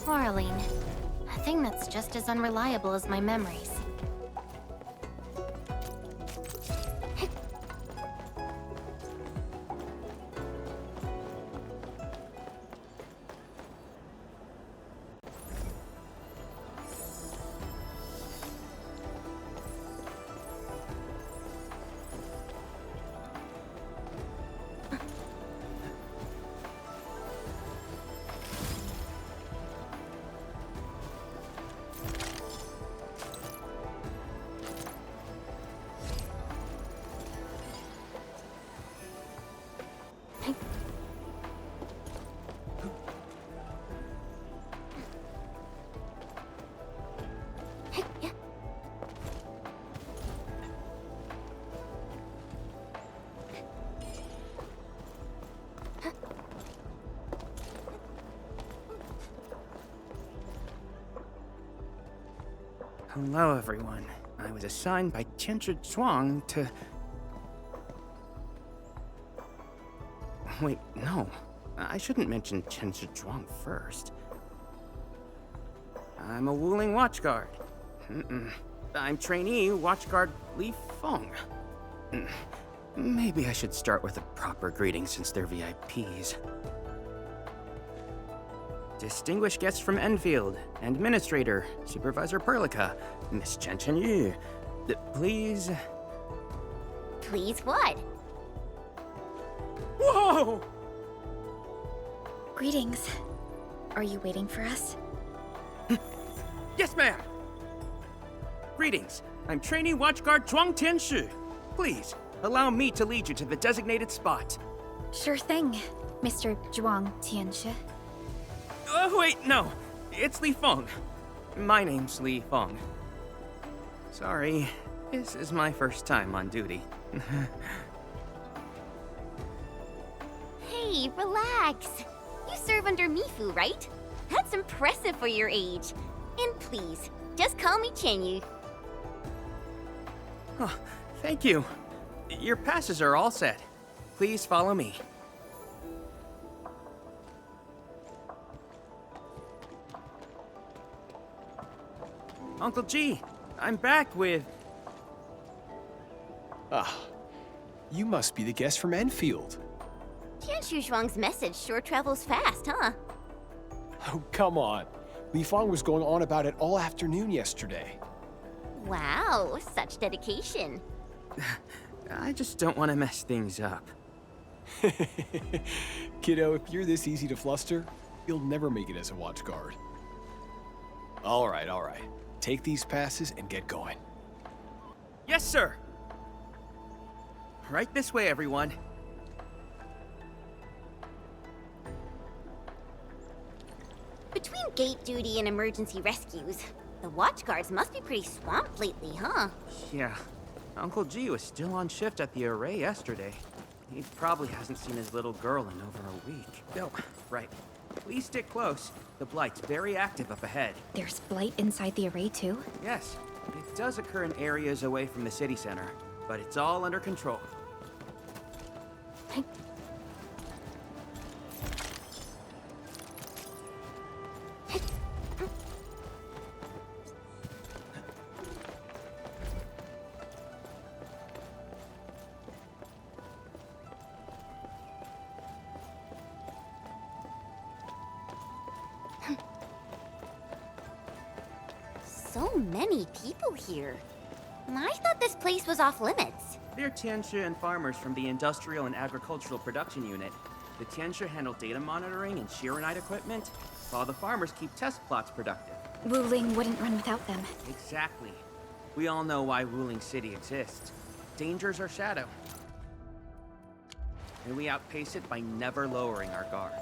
Quarreling. A thing that's just as unreliable as my memories. Hello, everyone. I was assigned by Chen Chuang to... Wait, no. I shouldn't mention Chen Chuang first. I'm a Wuling Watchguard. I'm trainee Watchguard Li Feng. Maybe I should start with a proper greeting since they're VIPs. Distinguished guests from Enfield, and Administrator, Supervisor Perlica, Miss Chen Yu. Please... Please what? Whoa! Greetings. Are you waiting for us? Yes, ma'am! Greetings. I'm trainee Watchguard Zhuang Tianshu. Please, allow me to lead you to the designated spot. Sure thing, Mr. Zhuang Tianshi. Oh, wait, no. It's Li Feng. My name's Li Feng. Sorry, this is my first time on duty. Hey, relax. You serve under Mifu, right? That's impressive for your age. And please, just call me Chenyu. Oh, thank you. Your passes are all set. Please follow me. Uncle G, I'm back with... Ah, you must be the guest from Enfield. Tianshu Zhuang's message sure travels fast, huh? Oh, come on. Li Feng was going on about it all afternoon yesterday. Wow, such dedication. I just don't want to mess things up. Kiddo, if you're this easy to fluster, you'll never make it as a watch guard. All right. Take these passes and get going. Yes, sir! Right this way, everyone. Between gate duty and emergency rescues, the watch guards must be pretty swamped lately, huh? Yeah. Uncle G was still on shift at the array yesterday. He probably hasn't seen his little girl in over a week. Oh, right. Please stick close. The Blight's very active up ahead. There's blight inside the array too? Yes, it does occur in areas away from the city center, but it's all under control. So many people here. I thought this place was off limits. They're Tiansha and farmers from the Industrial and Agricultural Production Unit. The Tiansha handle data monitoring and Shiranite equipment, while the farmers keep test plots productive. Wuling wouldn't run without them. Exactly. We all know why Wuling City exists. Dangers our shadow. And we outpace it by never lowering our guard.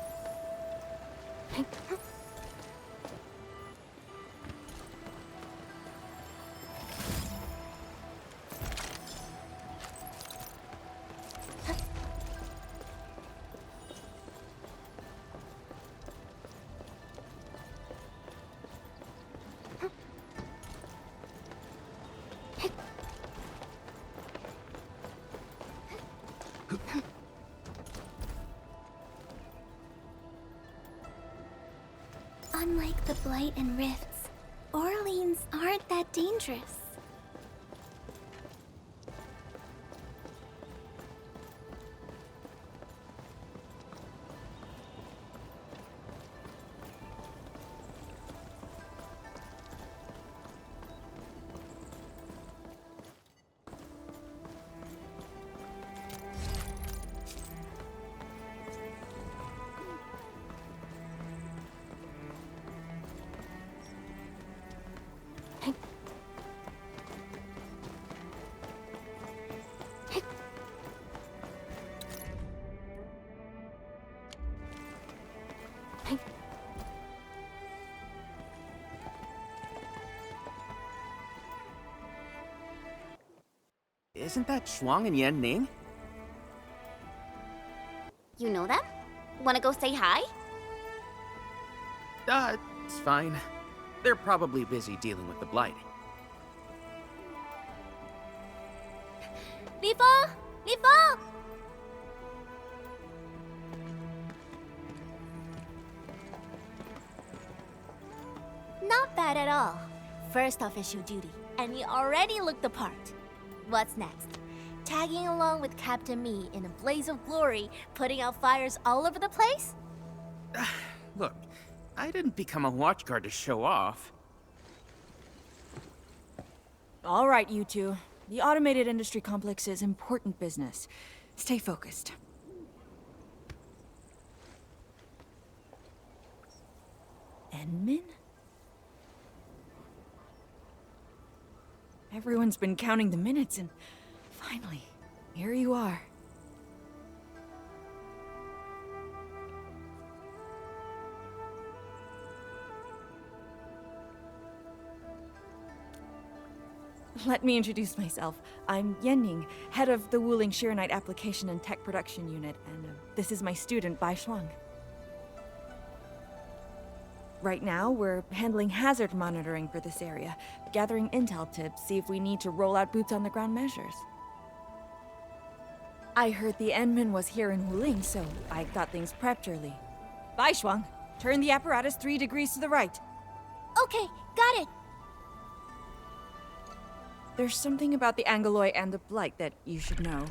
Unlike the Blight and Rifts, Orleans aren't that dangerous. Isn't that Shuang and Yan Ning? You know them? Wanna go say hi? It's fine. They're probably busy dealing with the Blight. Li Feng! Li Feng! Not bad at all. First official duty, and you already look the part. What's next? Tagging along with Captain Me in a blaze of glory, putting out fires all over the place? Look, I didn't become a watchguard to show off. All right, you two. The automated industry complex is important business. Stay focused. Enmin? Everyone's been counting the minutes, and finally, here you are. Let me introduce myself. I'm Yenning, head of the Wuling Shiranite Application and Tech Production Unit, and this is my student, Bai Shuang. Right now, we're handling hazard monitoring for this area, gathering intel to see if we need to roll out boots-on-the-ground measures. I heard the Enmin was here in Wuling, so I got things prepped early. Bai Shuang, turn the apparatus 3 degrees to the right. Okay, got it. There's something about the Angeloi and the Blight that you should know.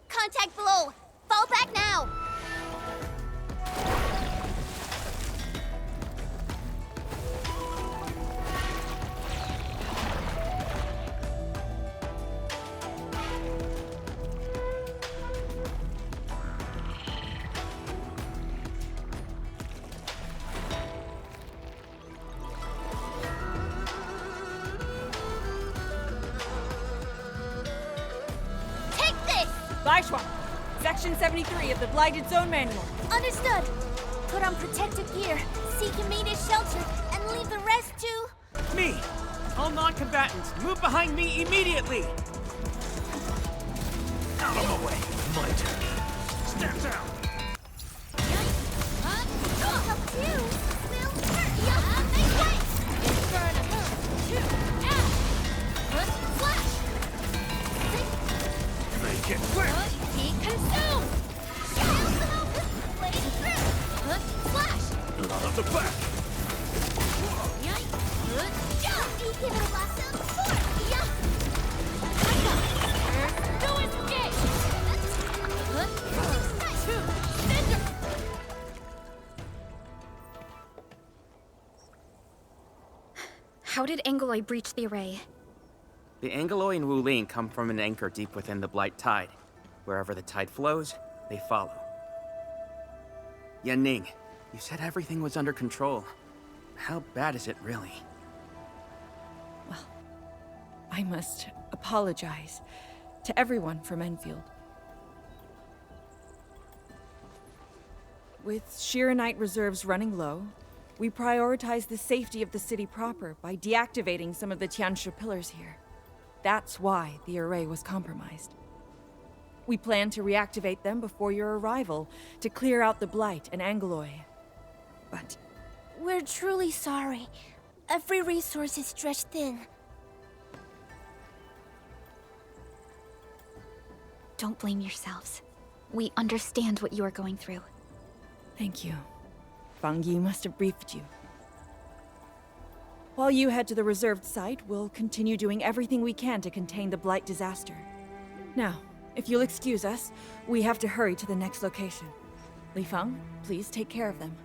Contact below! Fall back now! Take this! Bai Shuang, Section 73 of the Blighted Zone Manual. Understood. Put on protective gear, seek immediate shelter, and leave the rest to... Me! All non-combatants, move behind me immediately! Out of the way! My turn. Step down! Help you! Will hurt ya! Make way! Burn Flash! Make it quick! Be consumed! Blade through! Flash! Out of the back! Give it a lasso! No escape! How did Angeloi breach the array? The Angeloi and Wuling come from an anchor deep within the Blight Tide. Wherever the tide flows, they follow. Yanning, you said everything was under control. How bad is it really? I must apologize to everyone from Enfield. With Shiranite reserves running low, we prioritize the safety of the city proper by deactivating some of the Tianshu pillars here. That's why the array was compromised. We plan to reactivate them before your arrival to clear out the Blight and Angeloi. But We're truly sorry. Every resource is stretched thin. Don't blame yourselves. We understand what you are going through. thank you. Fang Yi must have briefed you. While you head to the reserved site, we'll continue doing everything we can to contain the Blight disaster. Now, if you'll excuse us, we have to hurry to the next location. Li Feng, please take care of them.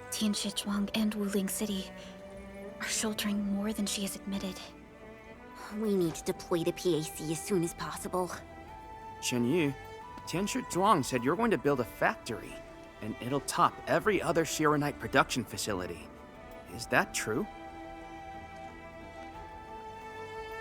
Tianshi Zhuang and Wuling City are sheltering more than she has admitted. We need to deploy the PAC as soon as possible. Yu, Tianshu Zhuang said you're going to build a factory, and it'll top every other Shiranite production facility. Is that true?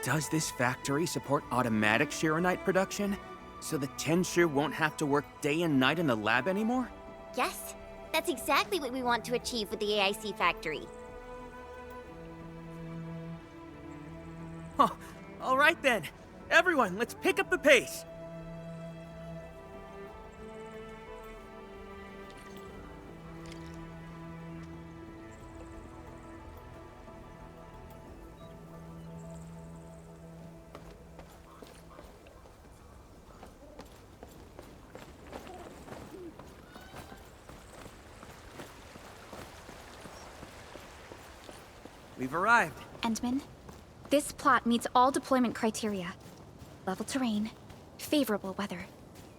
Does this factory support automatic Shiranite production? So the Tianshu won't have to work day and night in the lab anymore? Yes, that's exactly what we want to achieve with the AIC factory. Oh, all right then. Everyone, let's pick up the pace. we've arrived. Endman, this plot meets all deployment criteria. Level terrain, favorable weather,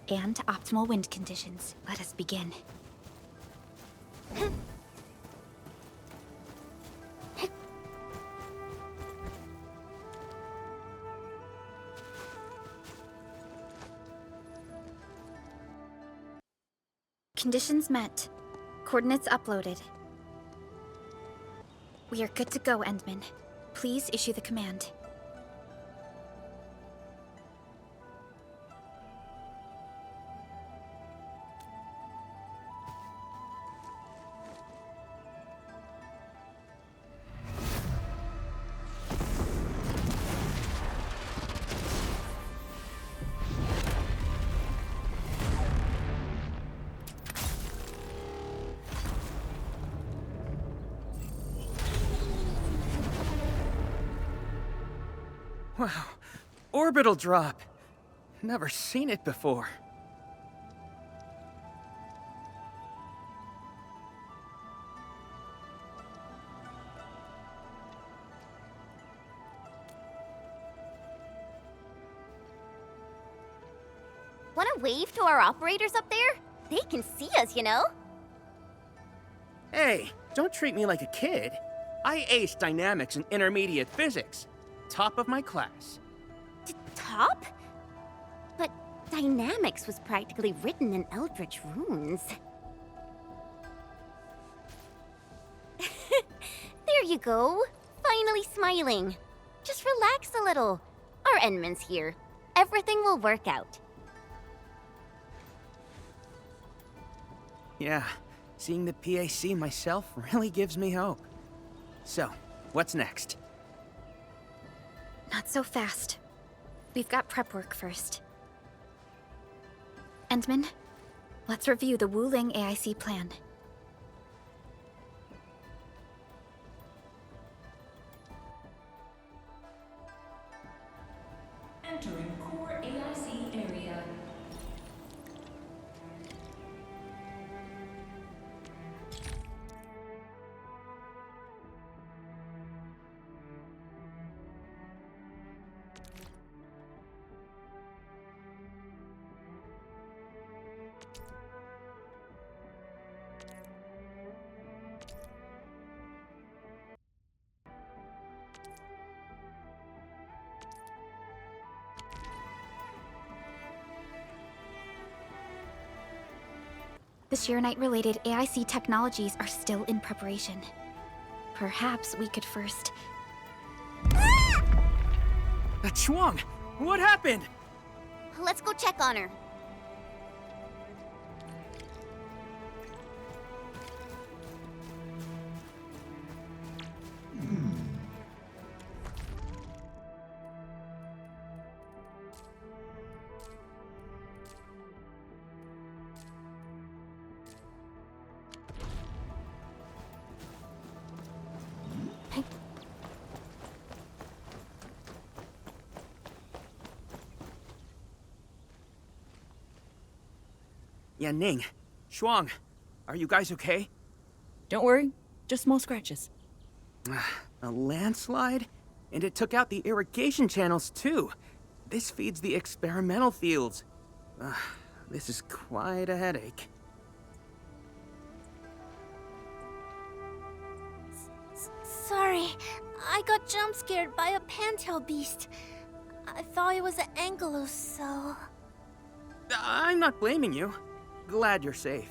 and optimal wind conditions. Let us begin. Conditions met. Coordinates uploaded. We are good to go, Endman. Please issue the command. Wow, orbital drop. Never seen it before. Wanna wave to our operators up there? They can see us, you know? Hey, don't treat me like a kid. I aced dynamics and intermediate physics. Top of my class. Top? But dynamics was practically written in Eldritch runes. There you go. Finally smiling. Just relax a little. Our Endman's here. Everything will work out. Yeah, seeing the PAC myself really gives me hope. So, what's next? Not so fast. We've got prep work first. Endman, let's review the Wuling AIC plan. Entering core AIC area. The Sheeranite-related AIC technologies are still in preparation. Perhaps we could first... Chuang, what happened? Let's go check on her. Yeah, Ning, Shuang, are you guys okay? Don't worry, just small scratches. A landslide? And it took out the irrigation channels, too. This feeds the experimental fields. This is quite a headache. Sorry, I got jump scared by a pantail beast. I thought it was an angelos, so... I'm not blaming you. Glad you're safe.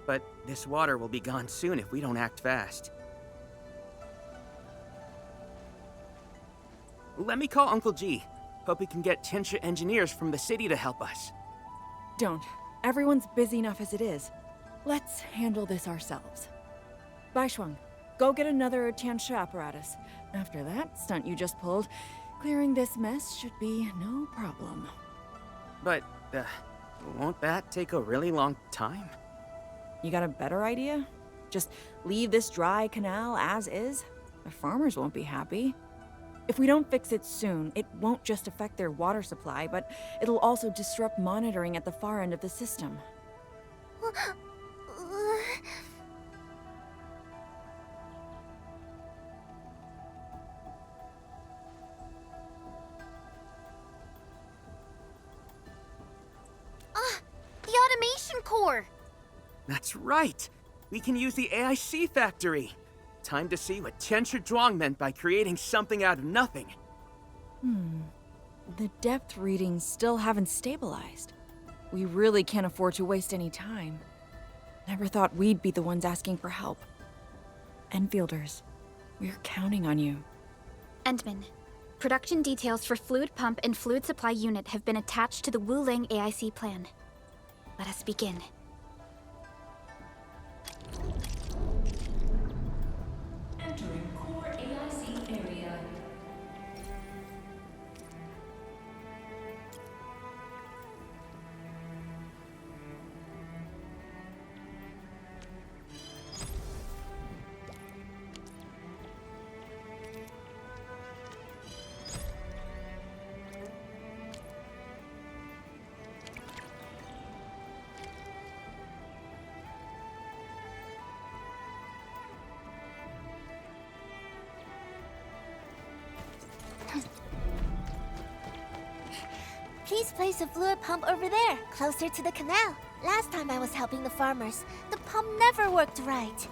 But this water will be gone soon if we don't act fast. Let me call Uncle G. Hope we can get Tianxia engineers from the city to help us. Don't. Everyone's busy enough as it is. Let's handle this ourselves. Bai Shuang, go get another Tianxia apparatus. After that stunt you just pulled, clearing this mess should be no problem. But, won't that take a really long time? You got a better idea? Just leave this dry canal as is? The farmers won't be happy. If we don't fix it soon, it won't just affect their water supply, but it'll also disrupt monitoring at the far end of the system. production core. That's right. We can use the AIC factory. Time to see what Tianshi Zhuang meant by creating something out of nothing. The depth readings still haven't stabilized. We really can't afford to waste any time. Never thought we'd be the ones asking for help. Enfielders, we're counting on you. Endman, production details for fluid pump and fluid supply unit have been attached to the Wuling AIC plan. Let us begin. Entering core AIC area. Please place a fluid pump over there, closer to the canal. Last time I was helping the farmers, the pump never worked right.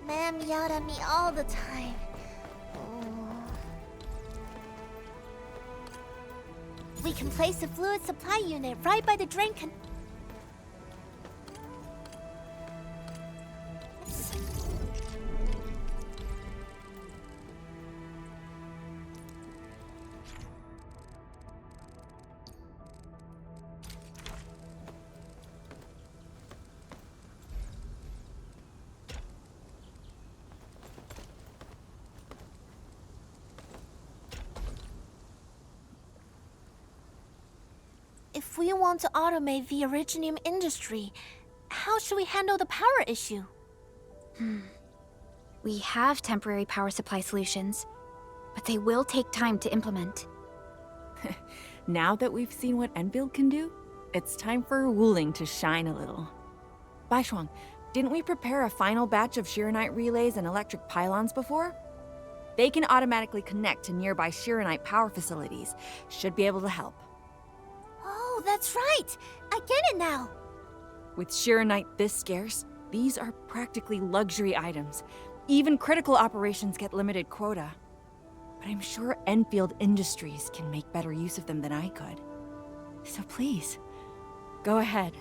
Ma'am yelled at me all the time. Oh. We can place a fluid supply unit right by the drain can. If we want to automate the Originium industry, how should we handle the power issue? We have temporary power supply solutions, but they will take time to implement. Now that we've seen what Enfield can do, it's time for Wuling to shine a little. Baishuang, didn't we prepare a final batch of Shiranite relays and electric pylons before? They can automatically connect to nearby Shiranite power facilities. Should be able to help. Oh, that's right! I get it now! With Shiranite this scarce, these are practically luxury items. Even critical operations get limited quota. But I'm sure Enfield Industries can make better use of them than I could. So please, go ahead.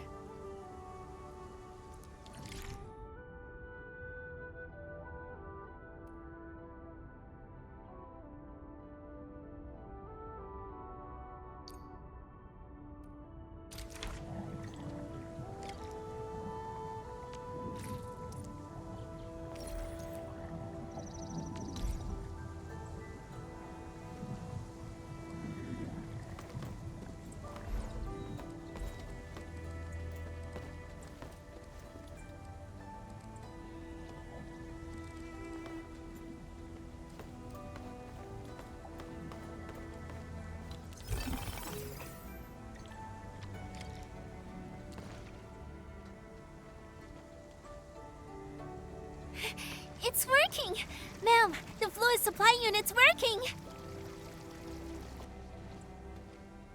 It's working! Ma'am, the fluid supply unit's working!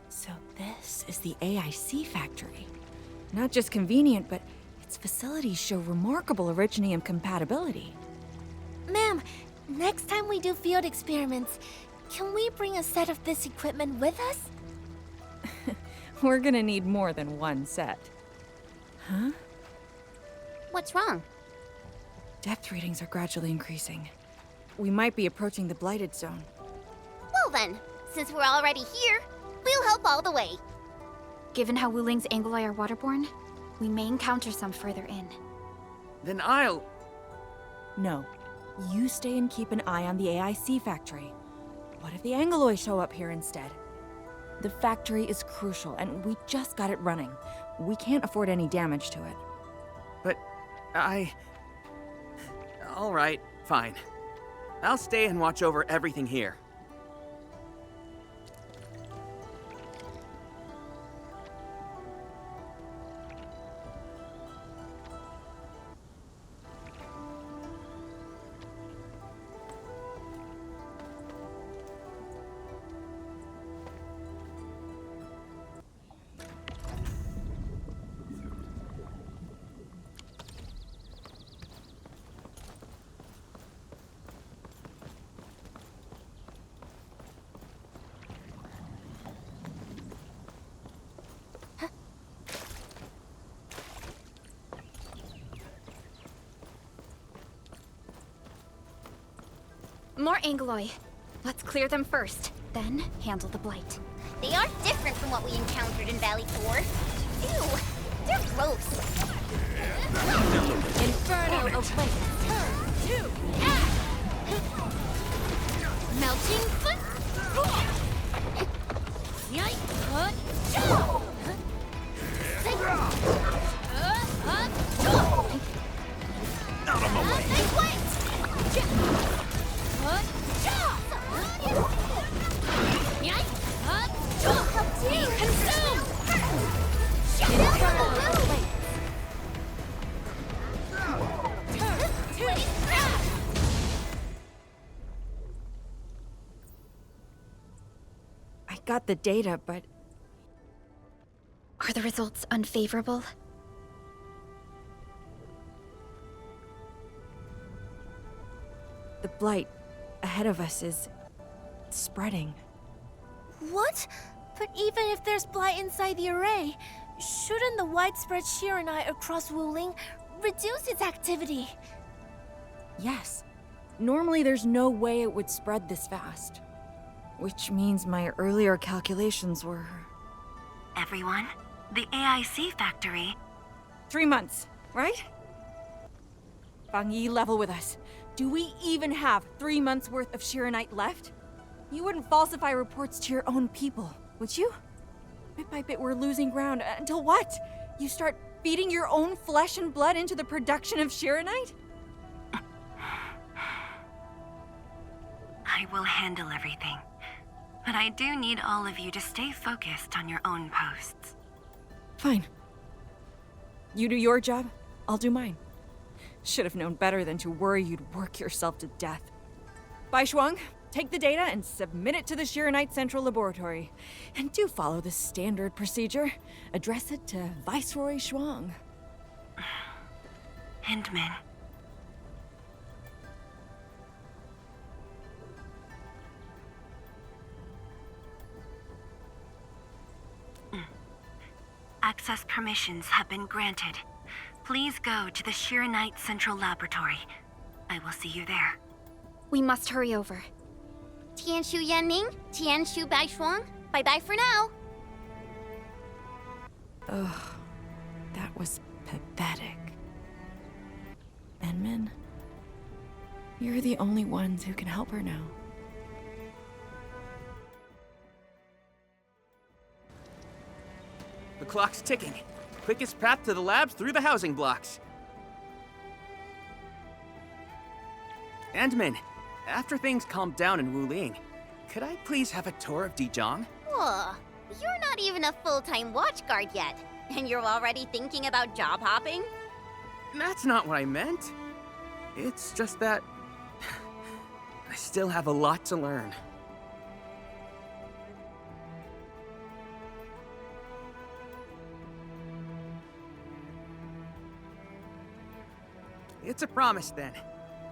So this is the AIC factory. Not just convenient, but its facilities show remarkable Originium compatibility. Ma'am, next time we do field experiments, can we bring a set of this equipment with us? We're gonna need more than one set. Huh? What's wrong? Depth readings are gradually increasing. We might be approaching the blighted zone. Well then, since we're already here, we'll help all the way. Given how Wuling's Angoli are waterborne, we may encounter some further in. Then I'll... No. You stay and keep an eye on the AIC factory. What if the Angoloi show up here instead? The factory is crucial, and we just got it running. We can't afford any damage to it. But all right, fine. I'll stay and watch over everything here. More Angloy. Let's clear them first, then handle the blight. They are different from what we encountered in Valley 4. Ew, they're gross. Inferno of wind. Melting foot. Out of my way. I got the data, but Are the results unfavorable? the blight ahead of us is spreading. What? But even if there's blight inside the array, shouldn't the widespread Shiranite across Wuling reduce its activity? Yes. Normally there's no way it would spread this fast. Which means my earlier calculations were... Everyone, the AIC factory. 3 months, right? Fang Yi, level with us. Do we even have 3 months worth of Shiranite left? You wouldn't falsify reports to your own people, would you? Bit by bit we're losing ground, until what? You start feeding your own flesh and blood into the production of Shiranite? I will handle everything. But I do need all of you to stay focused on your own posts. Fine. You do your job, I'll do mine. Should have known better than to worry you'd work yourself to death. Bai Shuang, take the data and submit it to the Shiranite Central Laboratory. And do follow the standard procedure. Address it to Viceroy Shuang. Hindman. Access permissions have been granted. Please go to the Shiranite Central Laboratory. I will see you there. We must hurry over. Tianshu Yanning, Tianshu Bai Shuang. Bye-bye for now. Ugh, that was pathetic. Enmin, you're the only ones who can help her now. The clock's ticking. Quickest path to the labs through the housing blocks. Andmin, after things calm down in Wuling, could I please have a tour of Dijiang? Whoa, you're not even a full-time watchguard yet. And you're already thinking about job hopping? That's not what I meant. It's just that... I still have a lot to learn. It's a promise, then.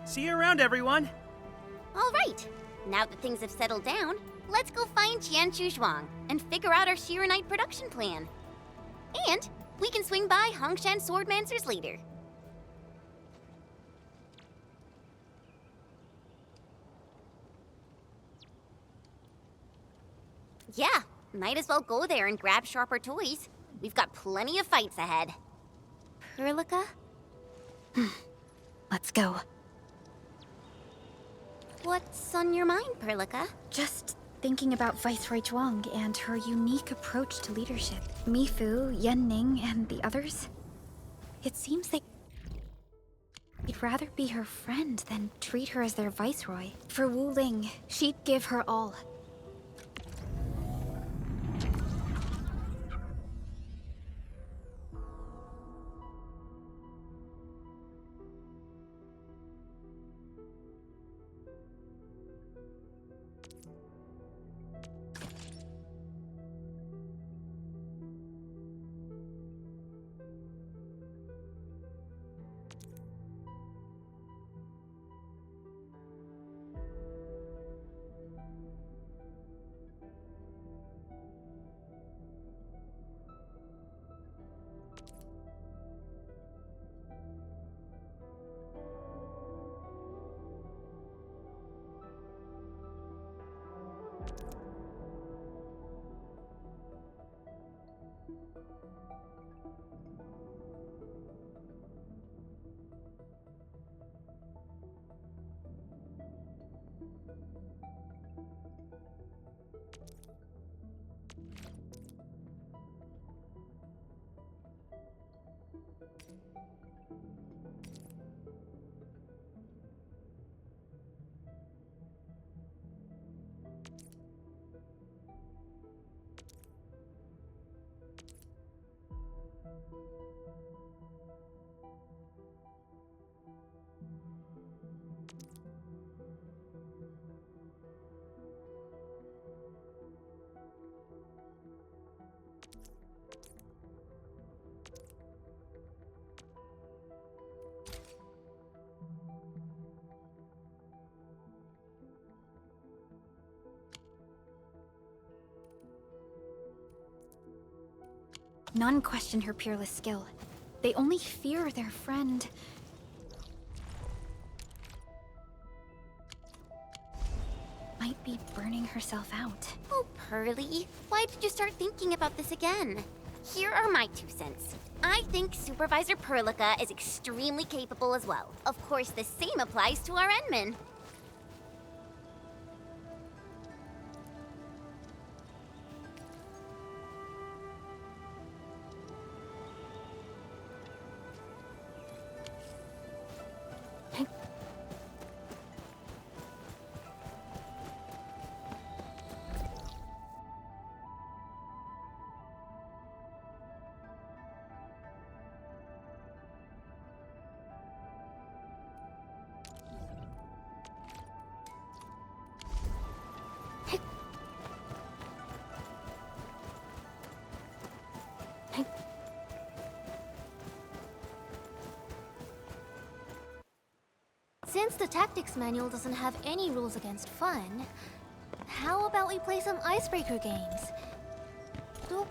See you around, everyone! All right. Now that things have settled down, let's go find Tianshu Zhuang and figure out our Shiranite production plan. And we can swing by Hongshan Swordmancers later. Yeah, might as well go there and grab sharper toys. We've got plenty of fights ahead. Perlica? Let's go. What's on your mind, Perlica? Just thinking about Viceroy Zhuang and her unique approach to leadership. Mifu, Yanning, and the others. It seems they'd rather be her friend than treat her as their viceroy. For Wuling, she'd give her all. None question her peerless skill. They only fear their friend. Might be burning herself out. Oh, Pearly, why did you start thinking about this again? Here are my 2 cents. I think Supervisor Perlica is extremely capable as well. Of course, the same applies to our Enman. Since the tactics manual doesn't have any rules against fun, how about we play some icebreaker games? Oh.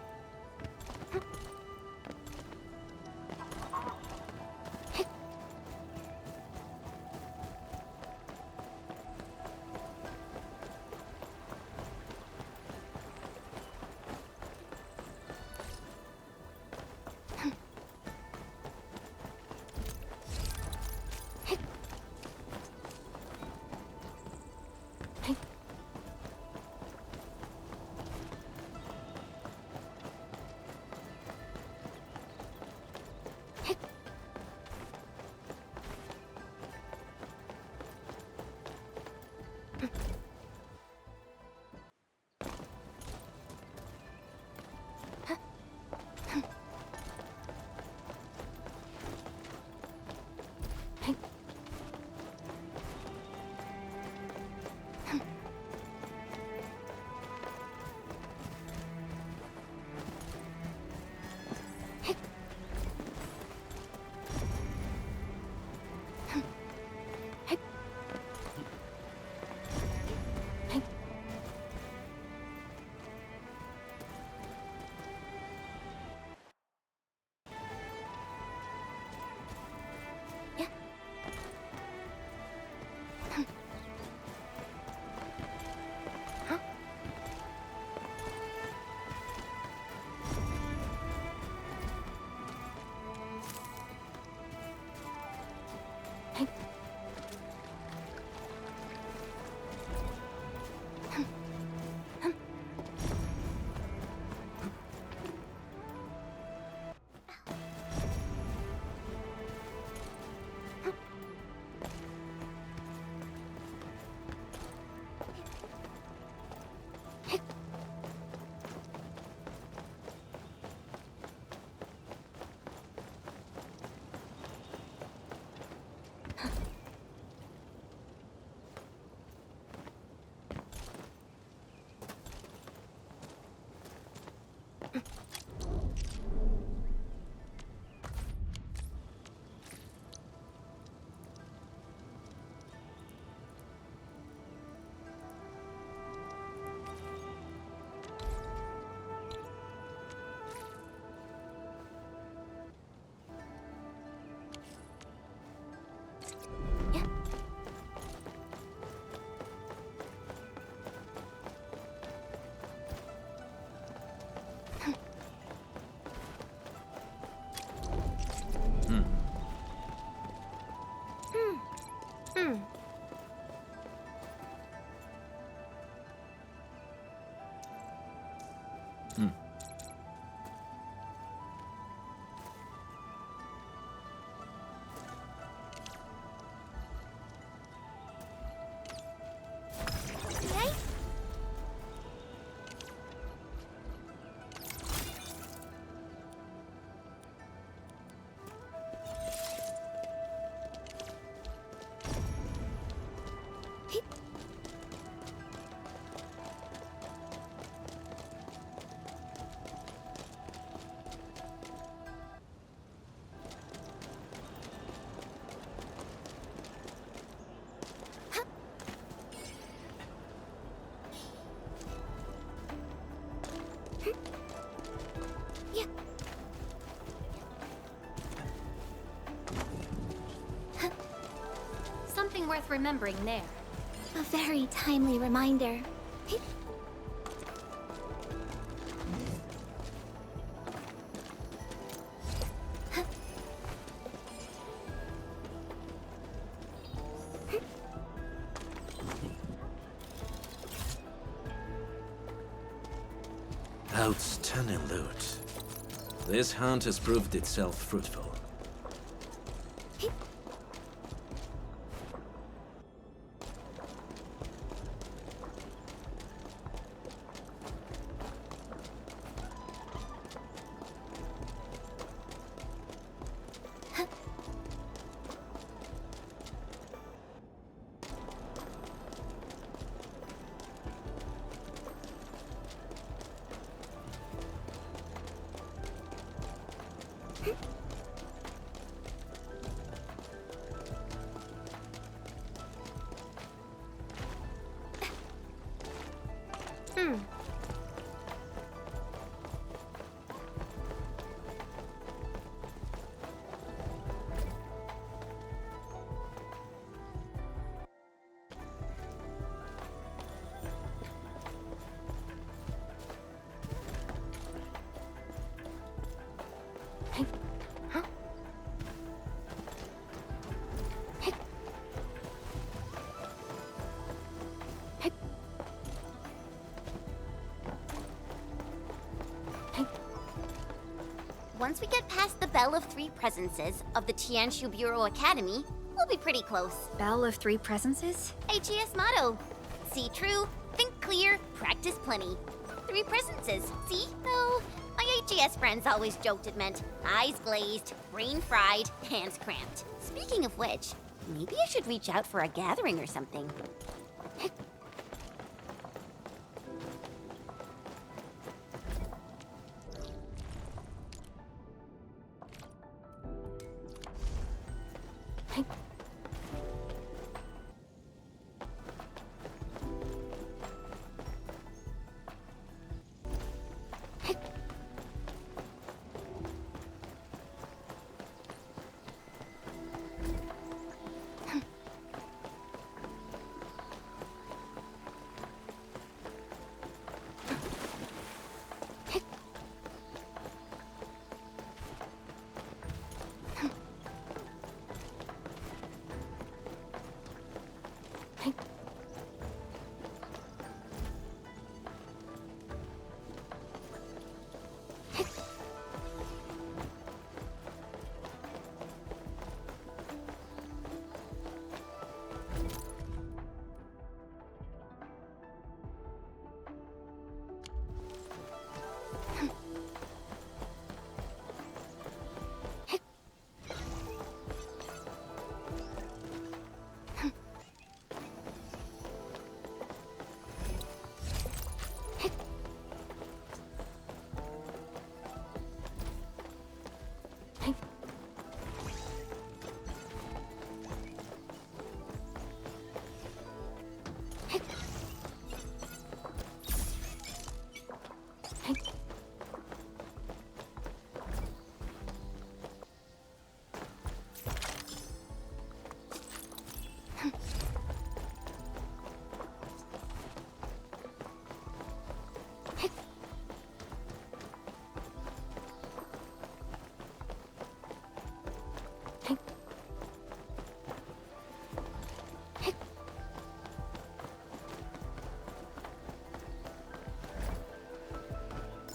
worth remembering there. A very timely reminder. Outstanding loot. This hunt has proved itself fruitful. Once we get past the Bell of Three Presences of the Tianshu Bureau Academy, we'll be pretty close. Bell of Three Presences? AGS motto. See true, think clear, practice plenty. Three presences, see? Though, my AGS friends always joked it meant eyes glazed, brain fried, hands cramped. Speaking of which, maybe I should reach out for a gathering or something.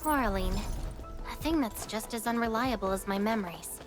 Quarreling. A thing that's just as unreliable as my memories.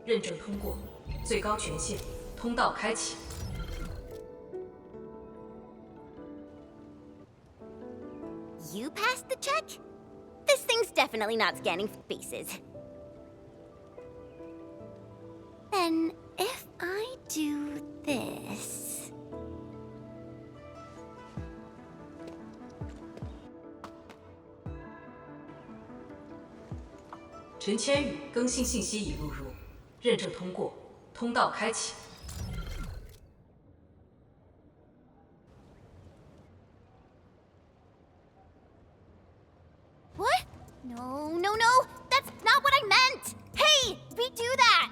认证通过，最高权限，通道开启。You passed the check? This thing's definitely not scanning faces. Then, if I do this... 陈千羽更新信息已录入，认证通过，通道开启。What? No, no, no! That's not what I meant! Hey! Redo that!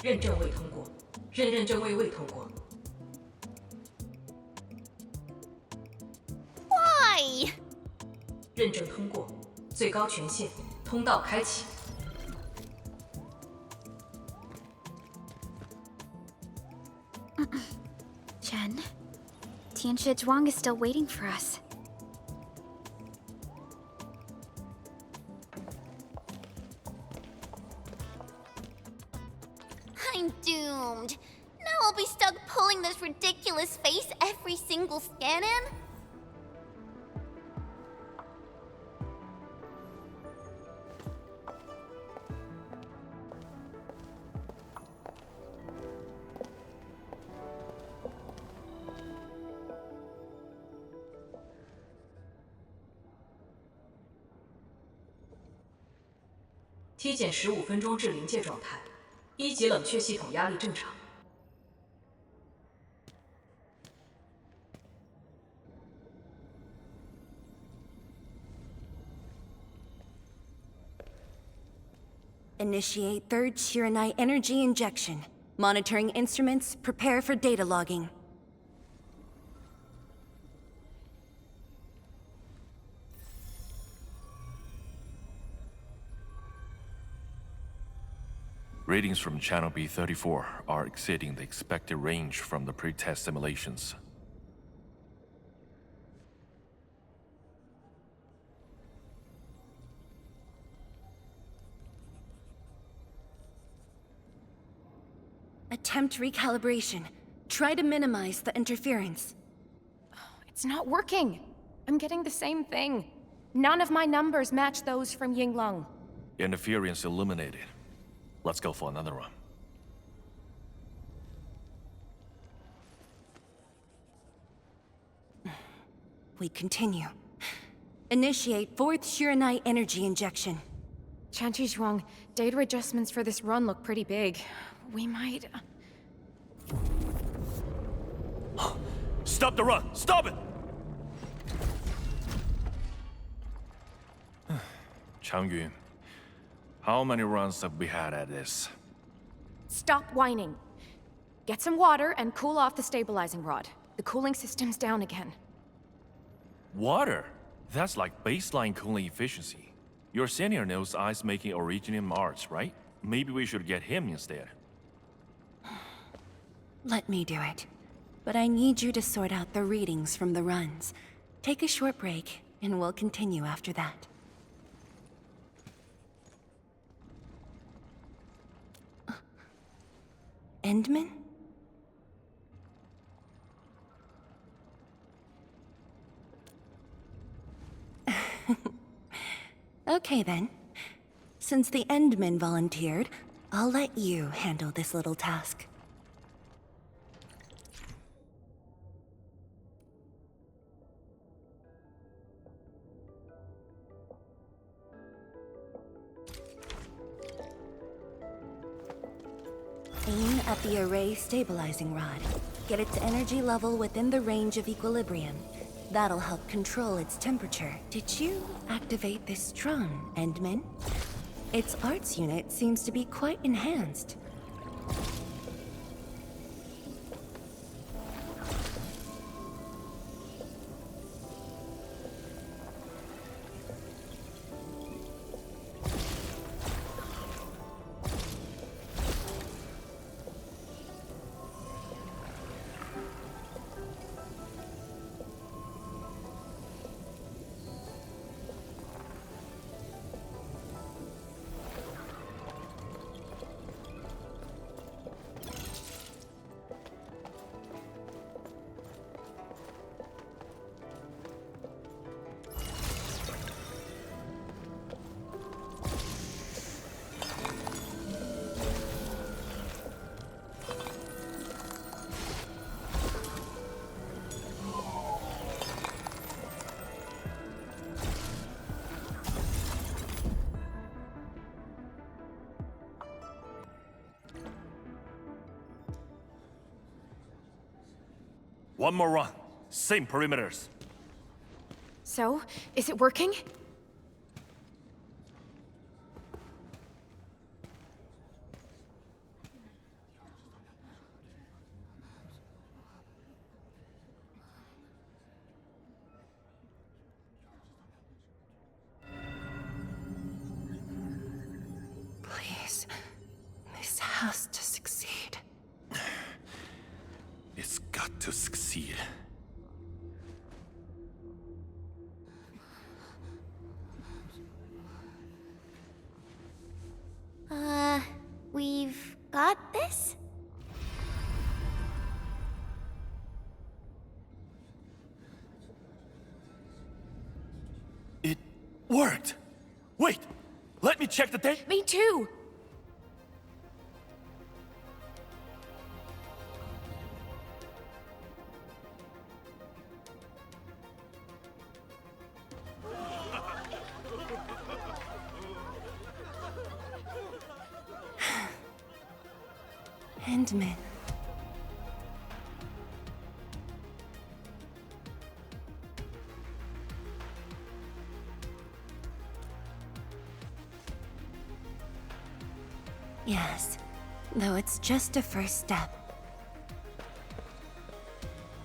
认证未通过，认证未通过。 Why? 认证通过，最高权限，通道开启。 Chen, Tianshi Zhuang is still waiting for us. I'm doomed. Now I'll be stuck pulling this ridiculous face every single scan-in? T 减15分钟至临界状态，1级冷却系统压力正常。 Initiate third Shiranite energy injection. Monitoring instruments, prepare for data logging. Readings from Channel B34 are exceeding the expected range from the pre-test simulations. Attempt recalibration. Try to minimize the interference. It's not working. I'm getting the same thing. None of my numbers match those from Yinglong. Interference eliminated. Let's go for another run. We continue. Initiate fourth Shiranite energy injection. Tianshi Zhuang, data adjustments for this run look pretty big. We might... Stop the run! Stop it! Changyun, how many runs have we had at this? Stop whining. Get some water and cool off the stabilizing rod. The cooling system's down again. Water? That's like baseline cooling efficiency. Your senior knows ice-making origin in Mars, right? Maybe we should get him instead. Let me do it. But I need you to sort out the readings from the runs. Take a short break, and we'll continue after that. Endman? Okay then. Since the Endman volunteered, I'll let you handle this little task. Aim at the array stabilizing rod. Get its energy level within the range of equilibrium. That'll help control its temperature. Did you activate this drone, Endman? Its arts unit seems to be quite enhanced. One more run. Same perimeters. So, is it working? Please. This has to succeed. It's got to succeed. We've got this? It worked! Wait! Let me check the date! Me too! Endman. Yes, though it's just a first step.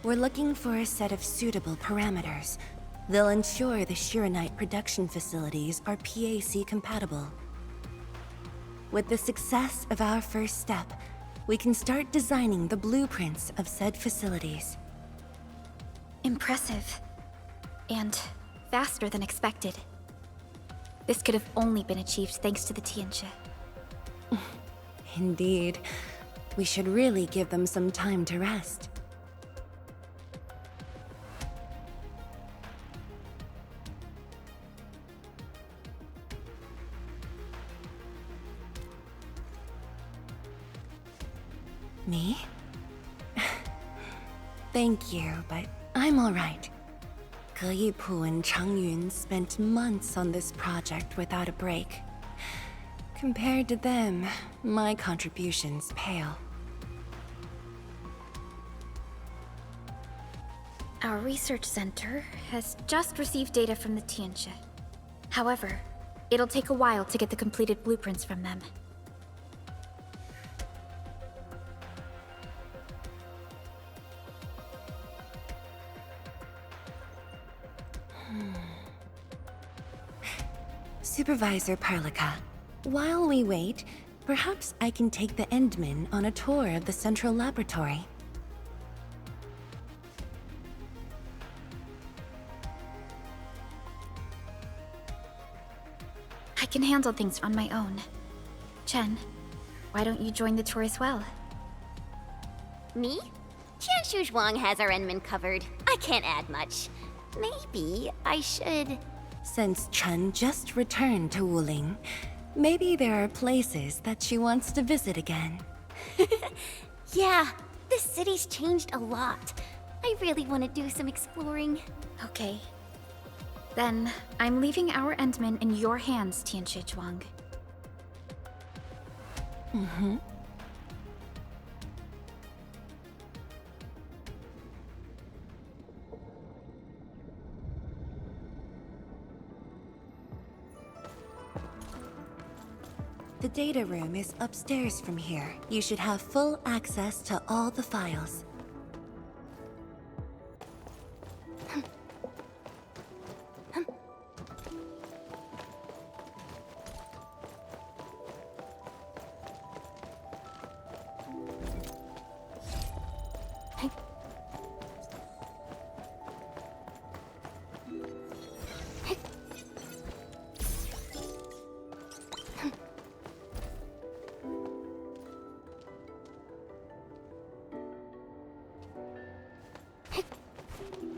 We're looking for a set of suitable parameters. They'll ensure the Shiranite production facilities are PAC compatible. With the success of our first step, we can start designing the blueprints of said facilities. Impressive. And faster than expected. This could have only been achieved thanks to the Tianchi. Indeed. We should really give them some time to rest. Me? Thank you, but I'm alright. Ge Yipu and Chang Yun spent months on this project without a break. Compared to them, my contributions pale. Our research center has just received data from the Tianchi. However, it'll take a while to get the completed blueprints from them. Supervisor Parlika, while we wait, perhaps I can take the Endmen on a tour of the central laboratory. I can handle things on my own. Chen, why don't you join the tour as well? Me? Tianshu Zhuang has our Enman covered. I can't add much. Maybe I should... Since Chen just returned to Wuling, maybe there are places that she wants to visit again. Yeah, this city's changed a lot. I really want to do some exploring. Okay. Then, I'm leaving our Endman in your hands, Tianchi Zhuang. Mm-hmm. The data room is upstairs from here. You should have full access to all the files.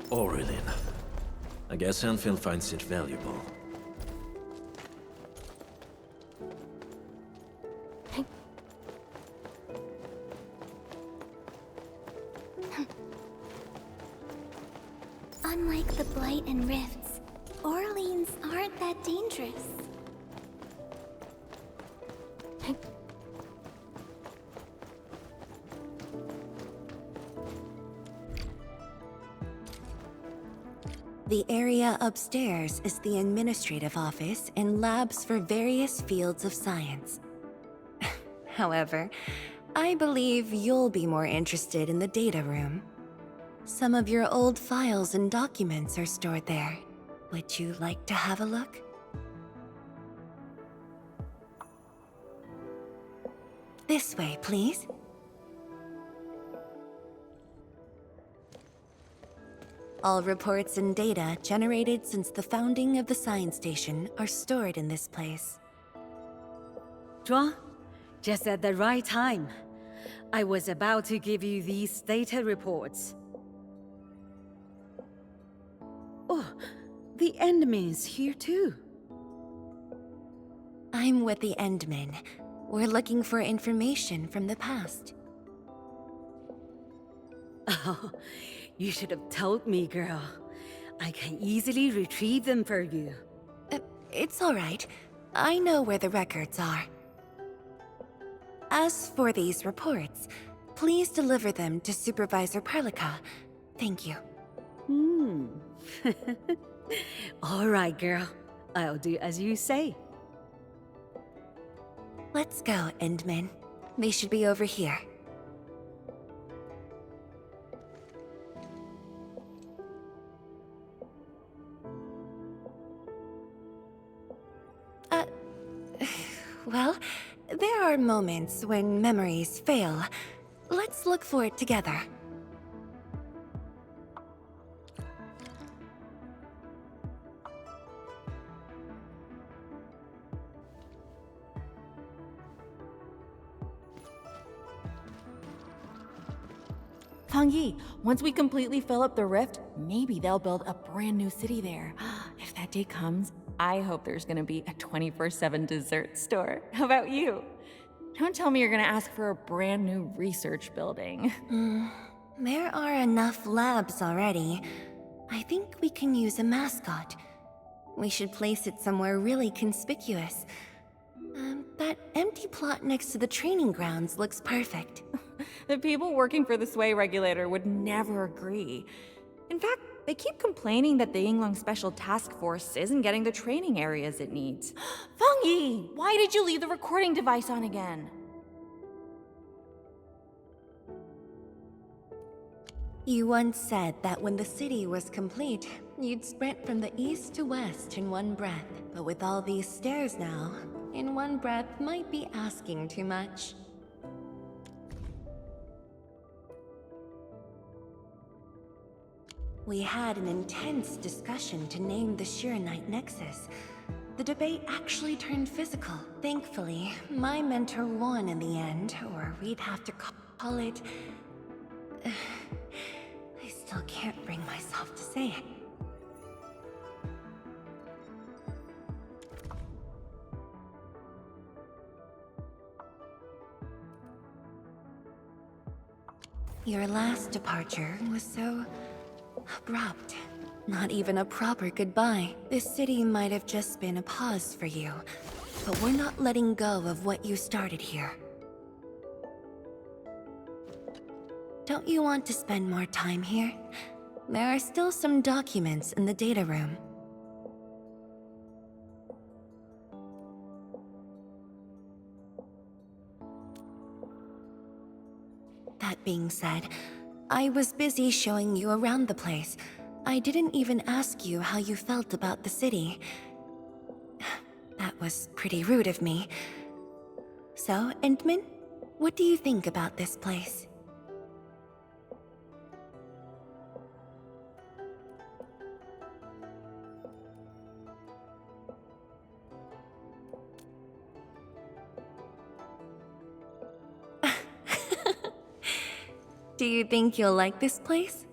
Aurelin. I guess Endfield finds it valuable. Unlike the Blight and Rifts, Orleans aren't that dangerous. The area upstairs is the administrative office and labs for various fields of science. However, I believe you'll be more interested in the data room. Some of your old files and documents are stored there. Would you like to have a look? This way, please. All reports and data generated since the founding of the science station are stored in this place. Zhuang, just at the right time. I was about to give you these data reports. Oh, the Endman's here too. I'm with the Endmen. We're looking for information from the past. Oh, you should have told me, girl. I can easily retrieve them for you. It's all right. I know where the records are. As for these reports, please deliver them to Supervisor Perlica. Thank you. All right, girl. I'll do as you say. Let's go, Endmen. They should be over here. Well, there are moments when memories fail. Let's look for it together. Fang Yi, once we completely fill up the rift, maybe they'll build a brand new city there. If that day comes, I hope there's gonna be a 24/7 dessert store. How about you? Don't tell me you're gonna ask for a brand new research building. There are enough labs already. I think we can use a mascot. We should place it somewhere really conspicuous. That empty plot next to the training grounds looks perfect. The people working for the Sway Regulator would never agree. In fact, they keep complaining that the Yinglong Special Task Force isn't getting the training areas it needs. Fang Yi, why did you leave the recording device on again? You once said that when the city was complete, you'd sprint from the east to west in one breath. But with all these stairs now, in one breath might be asking too much. We had an intense discussion to name the Shiranite Nexus. The debate actually turned physical. Thankfully, my mentor won in the end, or we'd have to call it... I still can't bring myself to say it. Your last departure was so... abrupt. Not even a proper goodbye. This city might have just been a pause for you, but we're not letting go of what you started here. Don't you want to spend more time here? There are still some documents in the data room. That being said, I was busy showing you around the place. I didn't even ask you how you felt about the city. That was pretty rude of me. So, Endman, what do you think about this place? Do you think you'll like this place?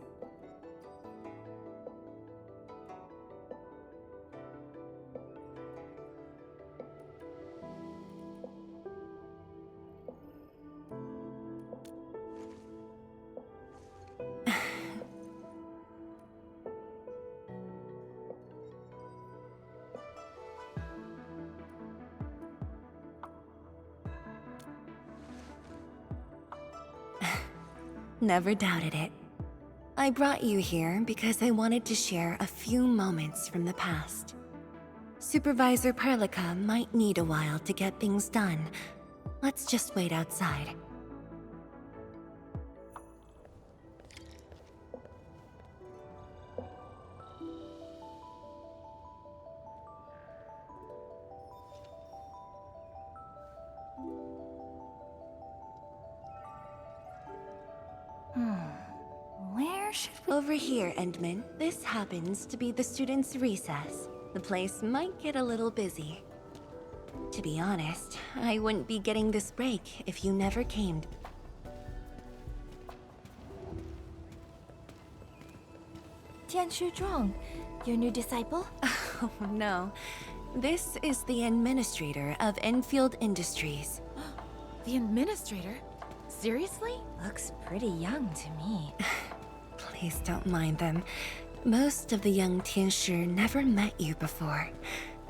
Never doubted it. I brought you here because I wanted to share a few moments from the past. Supervisor Perlica might need a while to get things done. Let's just wait outside. Where should we... Over here, Endman. This happens to be the students' recess. The place might get a little busy. To be honest, I wouldn't be getting this break if you never came. Tianshu Zhuang, your new disciple? Oh no. This is the administrator of Enfield Industries. The administrator? Seriously? Looks pretty young to me. Please don't mind them. Most of the young Tianshu never met you before.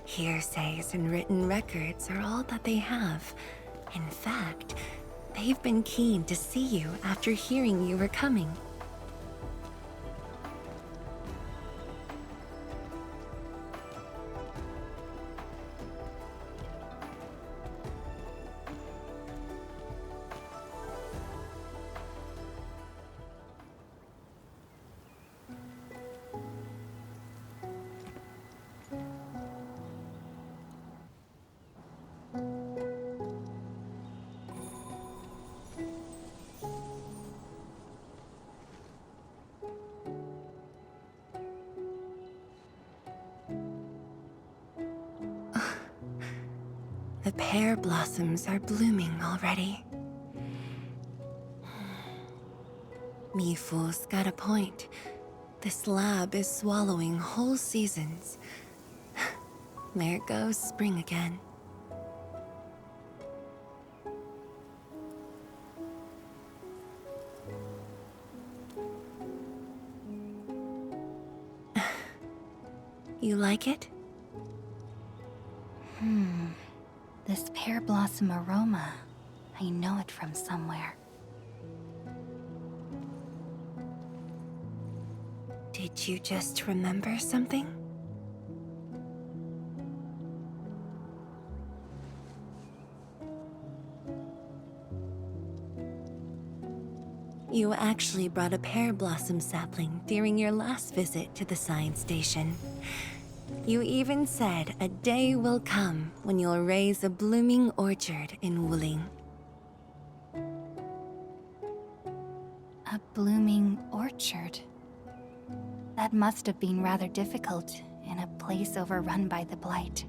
Hearsays and written records are all that they have. In fact, they've been keen to see you after hearing you were coming. The pear blossoms are blooming already. Mifu's got a point. This lab is swallowing whole seasons. There goes spring again. You like it? This pear blossom aroma. I know it from somewhere. Did you just remember something? You actually brought a pear blossom sapling during your last visit to the science station. You even said a day will come when you'll raise a blooming orchard in Wuling. A blooming orchard. That must have been rather difficult in a place overrun by the Blight.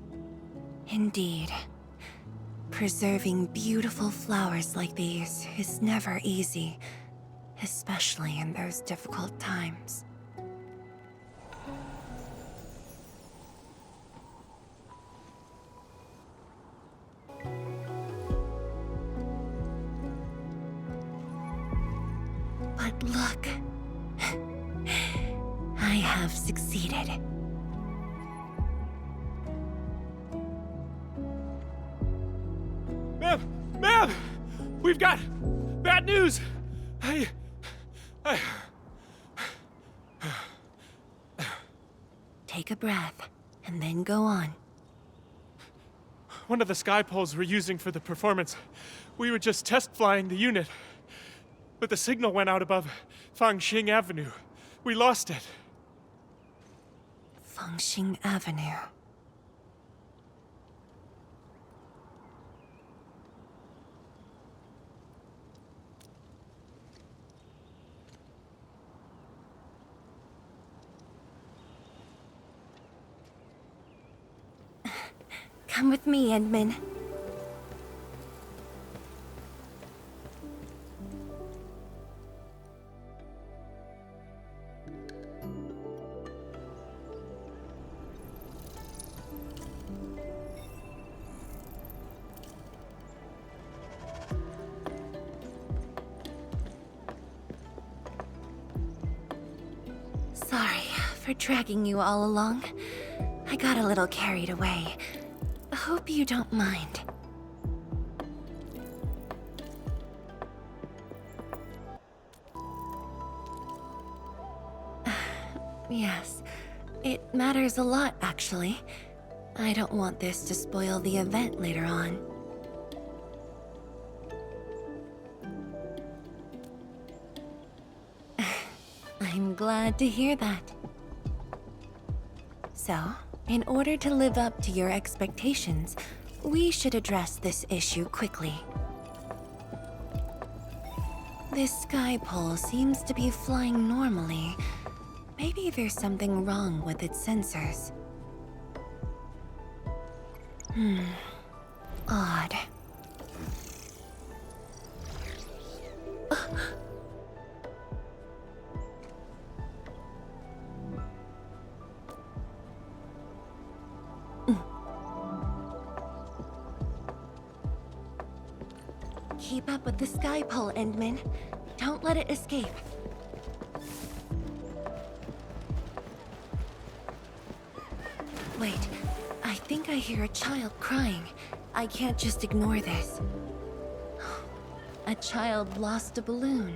Indeed. Preserving beautiful flowers like these is never easy, especially in those difficult times. But look, I have succeeded. Ma'am! We've got bad news! Take a breath, and then go on. One of the sky poles we're using for the performance, we were just test flying the unit. But the signal went out above Fangxing Avenue. We lost it. Fangxing Avenue. Come with me, Endman. Sorry for dragging you all along. I got a little carried away. Hope you don't mind. Yes, it matters a lot, actually. I don't want this to spoil the event later on. I'm glad to hear that. So, in order to live up to your expectations, we should address this issue quickly. This sky pole seems to be flying normally. Maybe there's something wrong with its sensors. Odd. Keep up with the sky pole, Endman. Don't let it escape. Wait, I think I hear a child crying. I can't just ignore this. A child lost a balloon.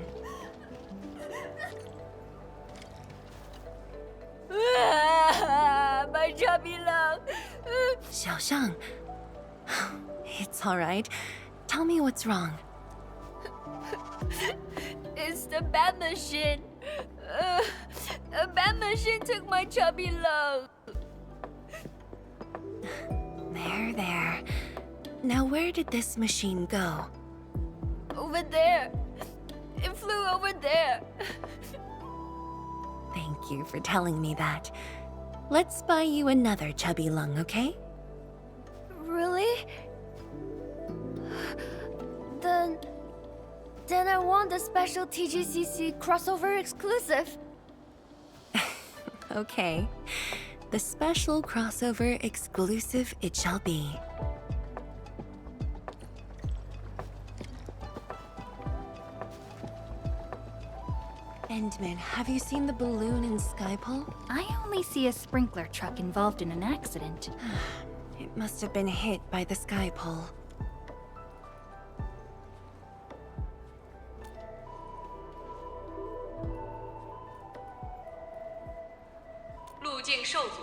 My chubby love. Xiaoshang. It's all right. Tell me what's wrong. It's the bat machine. A bat machine took my chubby love. There. Now where did this machine go? Over there. It flew over there. Thank you for telling me that. Let's buy you another chubby lung, okay? Really? Then I want the special TGCC crossover exclusive. Okay. The special crossover exclusive it shall be. Endman, have you seen the balloon in Skypole? I only see a sprinkler truck involved in an accident. It must have been hit by the Skypole. 路径受阻，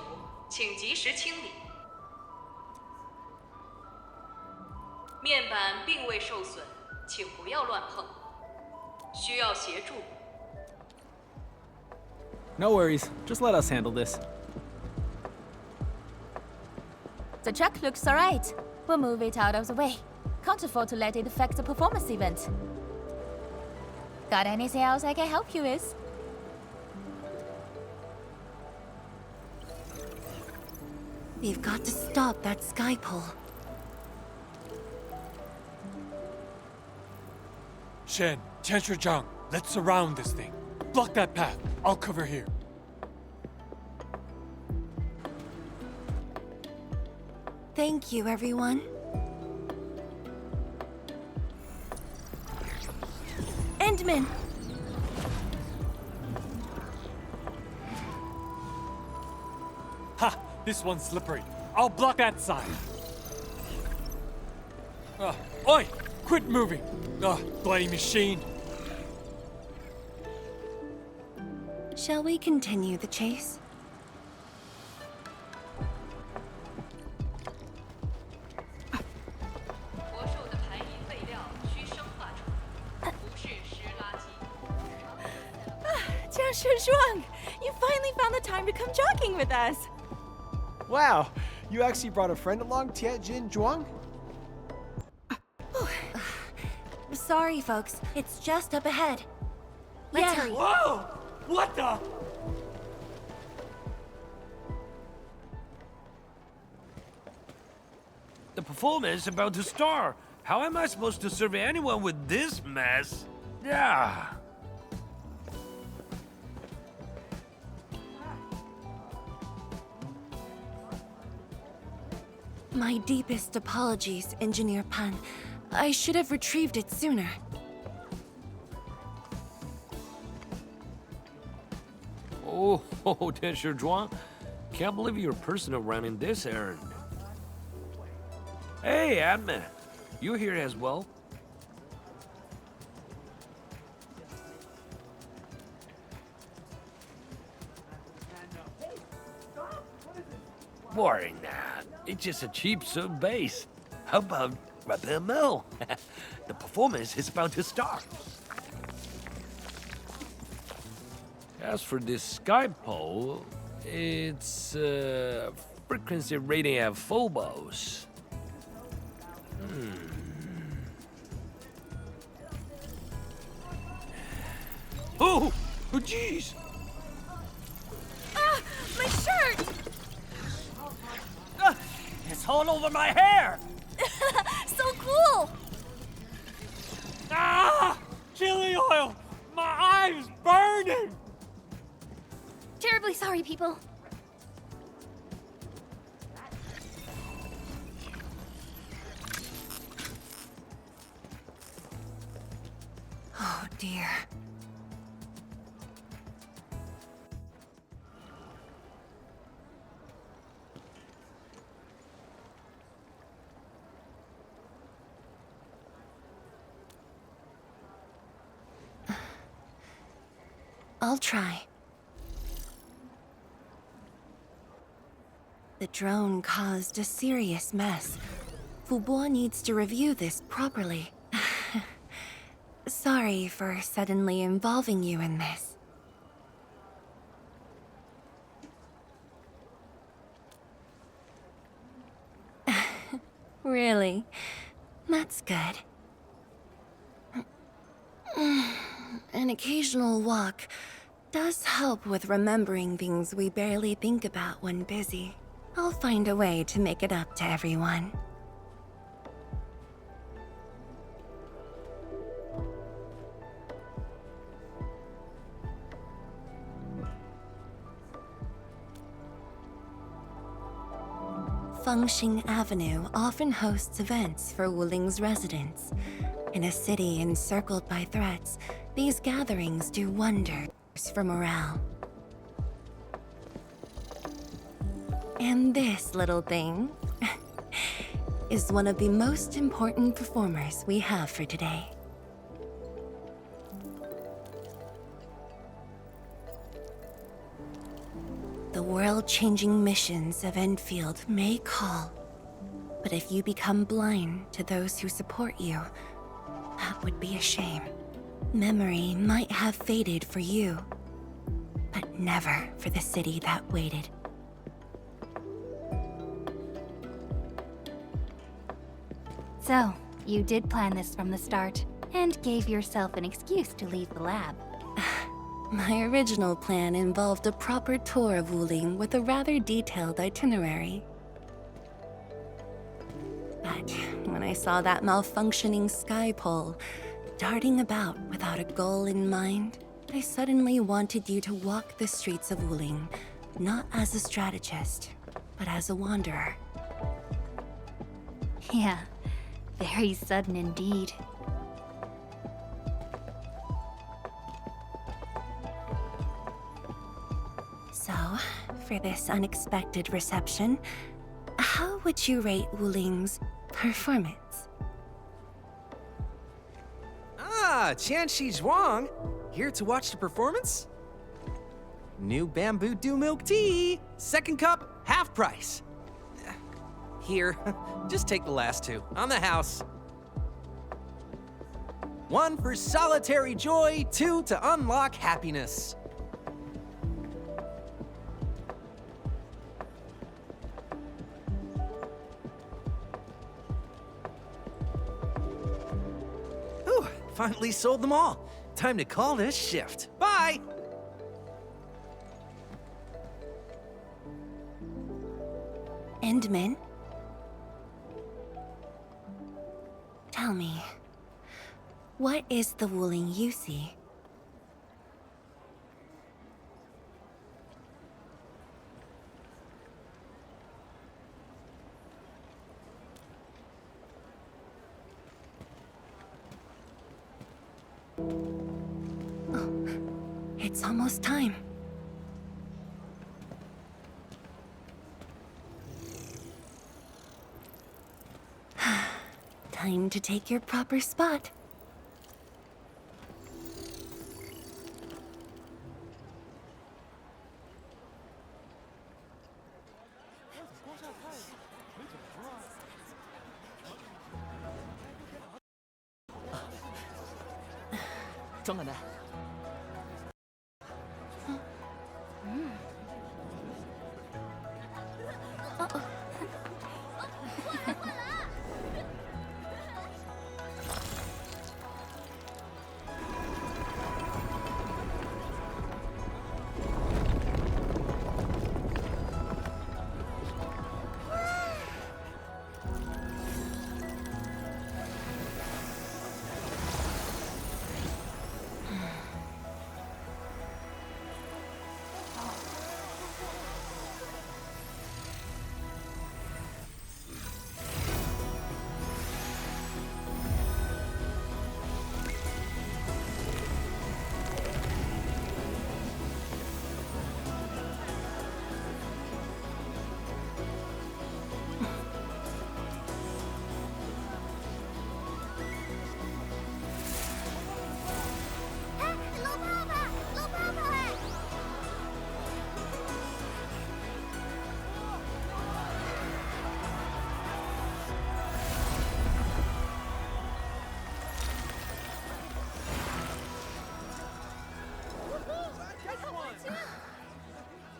请及时清理。面板并未受损，请不要乱碰。需要协助。 No worries, just let us handle this. The truck looks alright. We'll move it out of the way. Can't afford to let it affect the performance event. Got anything else I can help you with? We've got to stop that Skypole. Shen, Tianshi Zhang, let's surround this thing. Block that path. I'll cover here. Thank you, everyone. Endman! Ha! This one's slippery. I'll block that side. Oi! Quit moving! Bloody machine! Shall we continue the chase? Zhuang, you finally found the time to come jogging with us. Wow, you actually brought a friend along, Tianjin Zhuang? Sorry, folks. It's just up ahead. Let's hurry. Whoa! What the? The performance is about to start. How am I supposed to serve anyone with this mess? Yeah. My deepest apologies, Engineer Pan. I should have retrieved it sooner. Oh, Tianshi Zhuang. Can't believe you're personal running this errand. Hey, admin. You here as well? What? ？ What boring that. It's just a cheap soup base. How about Rubber Mill? The performance is about to start. As for this sky pole, it's frequency rating at phobos. Oh, jeez! Ah! My shirt! It's all over my hair! So cool! Ah! Chili oil! My eye's burning! Terribly sorry, people. Oh dear. I'll try. The drone caused a serious mess. Fubo needs to review this properly. Sorry for suddenly involving you in this. Really? That's good. An occasional walk does help with remembering things we barely think about when busy. I'll find a way to make it up to everyone. Fengxing Avenue often hosts events for Wuling's residents. In a city encircled by threats, these gatherings do wonders for morale. And this little thing is one of the most important performers we have for today. The world-changing missions of Endfield may call, but if you become blind to those who support you, that would be a shame. Memory might have faded for you, but never for the city that waited. So, you did plan this from the start, and gave yourself an excuse to leave the lab. My original plan involved a proper tour of Wuling with a rather detailed itinerary. But when I saw that malfunctioning sky pole darting about without a goal in mind, I suddenly wanted you to walk the streets of Wuling, not as a strategist, but as a wanderer. Yeah, very sudden indeed. So, for this unexpected reception, how would you rate Wuling's performance? Ah, Qianxi Zhuang! Here to watch the performance? New bamboo dew milk tea! Second cup, half price. Here, just take the last two, on the house. 1 for solitary joy, 2 to unlock happiness. Whew, finally sold them all. Time to call this shift. Bye! Endman? Tell me, what is the Wuling you see? Oh, it's almost time. Time to take your proper spot. 中了呢。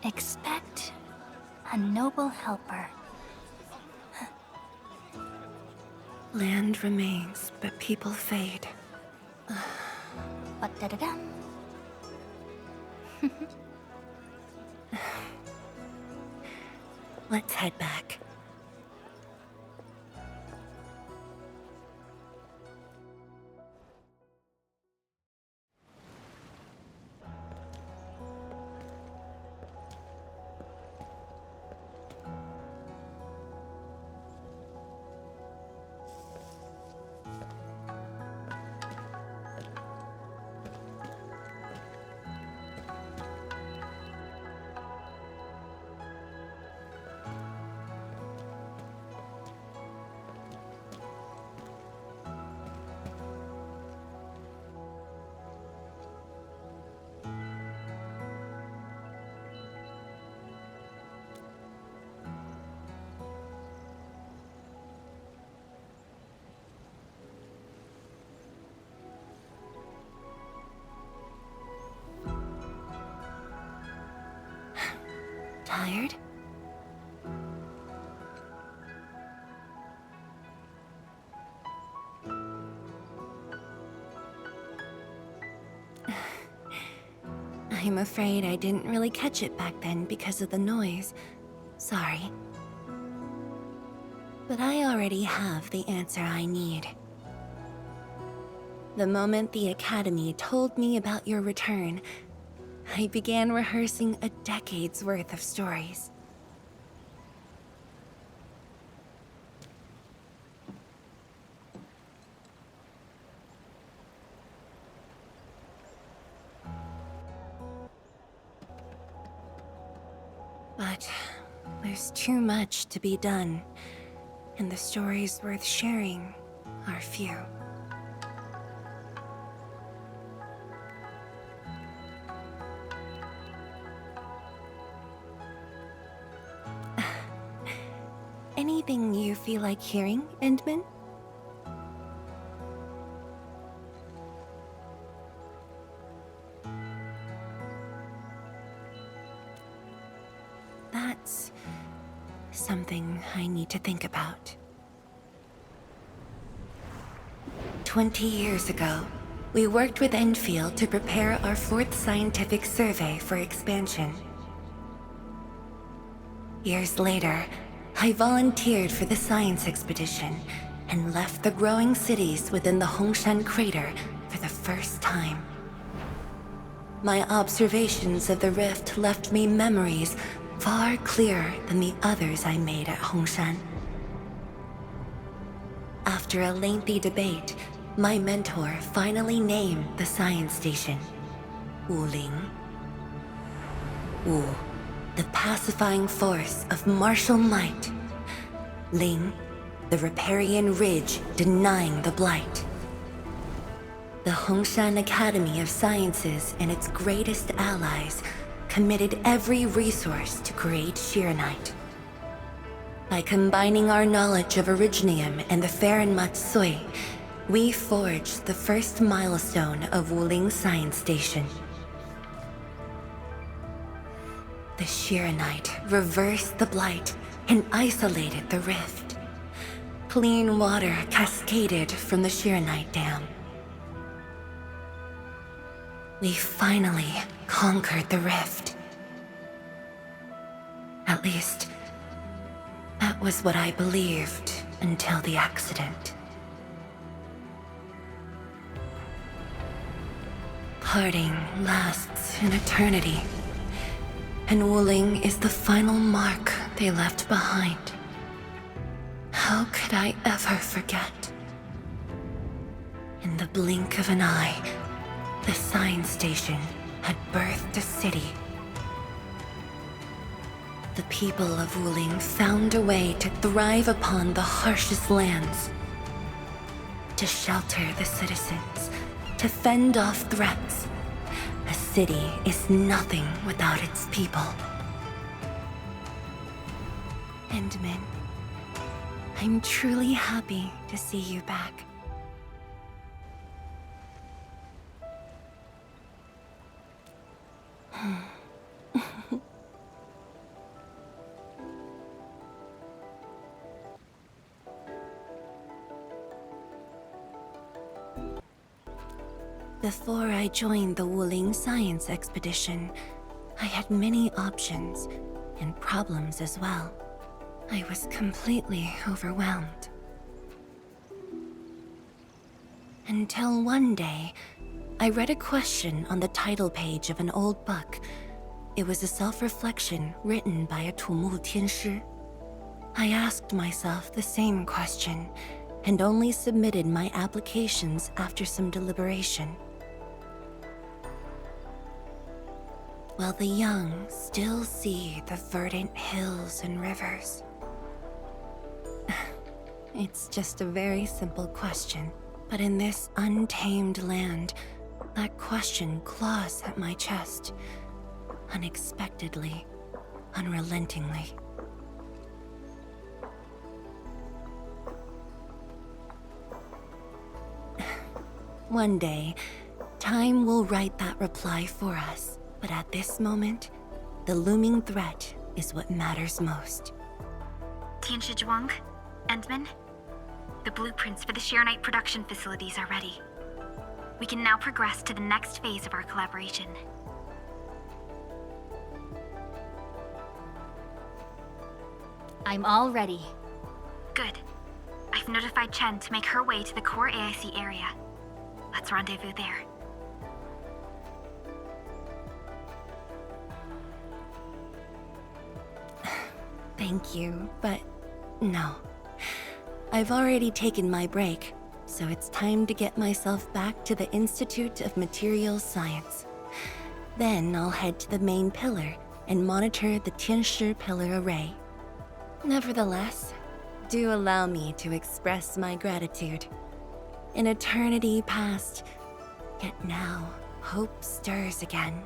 Expect a noble helper. Land remains, but people fade. Ba-da-da-dum. Let's head back. Tired? I'm afraid I didn't really catch it back then because of the noise. Sorry. But I already have the answer I need. The moment the Academy told me about your return, I began rehearsing a decade's worth of stories. But there's too much to be done, and the stories worth sharing are few. Anything you feel like hearing, Endman? That's something I need to think about. 20 years ago, we worked with Endfield to prepare our 4th scientific survey for expansion. Years later, I volunteered for the science expedition and left the growing cities within the Hongshan crater for the first time. My observations of the rift left me memories far clearer than the others I made at Hongshan. After a lengthy debate, my mentor finally named the science station Wuling. Wu, the pacifying force of martial might. Ling, the riparian ridge denying the blight. The Hongshan Academy of Sciences and its greatest allies committed every resource to create Shiranite. By combining our knowledge of Originium and the Farin Matsui, we forged the first milestone of Wuling Science Station. The Shiranite reversed the blight and isolated the rift. Clean water cascaded from the Shiranite Dam. We finally conquered the rift. At least, that was what I believed until the accident. Parting lasts an eternity, and Wuling is the final mark they left behind. How could I ever forget? In the blink of an eye, the science station had birthed a city. The people of Wuling found a way to thrive upon the harshest lands, to shelter the citizens, to fend off threats. A city is nothing without its people. Endman, I'm truly happy to see you back. Before I joined the Wuling Science Expedition, I had many options and problems as well. I was completely overwhelmed. Until one day, I read a question on the title page of an old book. It was a self-reflection written by a Tumu Tianshi. I asked myself the same question, and only submitted my applications after some deliberation. While the young still see the verdant hills and rivers. It's just a very simple question, but in this untamed land, that question claws at my chest, unexpectedly, unrelentingly. One day, time will write that reply for us. But at this moment, the looming threat is what matters most. Tianshi Zhuang, Endman, the blueprints for the Shiranite production facilities are ready. We can now progress to the next phase of our collaboration. I'm all ready. Good. I've notified Chen to make her way to the core AIC area. Let's rendezvous there. Thank you, but no. I've already taken my break, so it's time to get myself back to the Institute of Materials Science. Then I'll head to the main pillar and monitor the Tianshi pillar array. Nevertheless, do allow me to express my gratitude. An eternity past, yet now hope stirs again.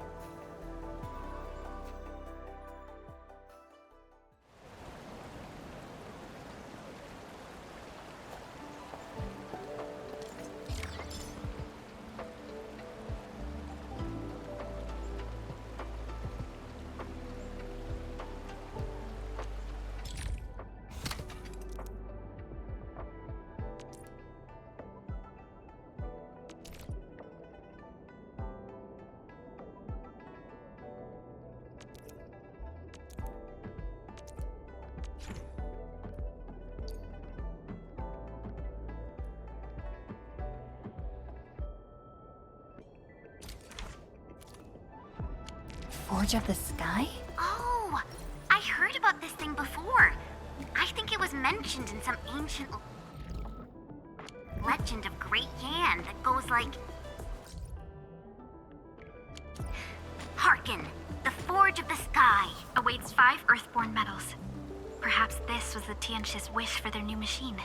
Forge of the Sky? Oh, I heard about this thing before. I think it was mentioned in some ancient legend of Great Yan that goes like... Hearken! The Forge of the Sky Awaits 5 Earthborn metals. Perhaps this was the Tianshi's wish for their new machine.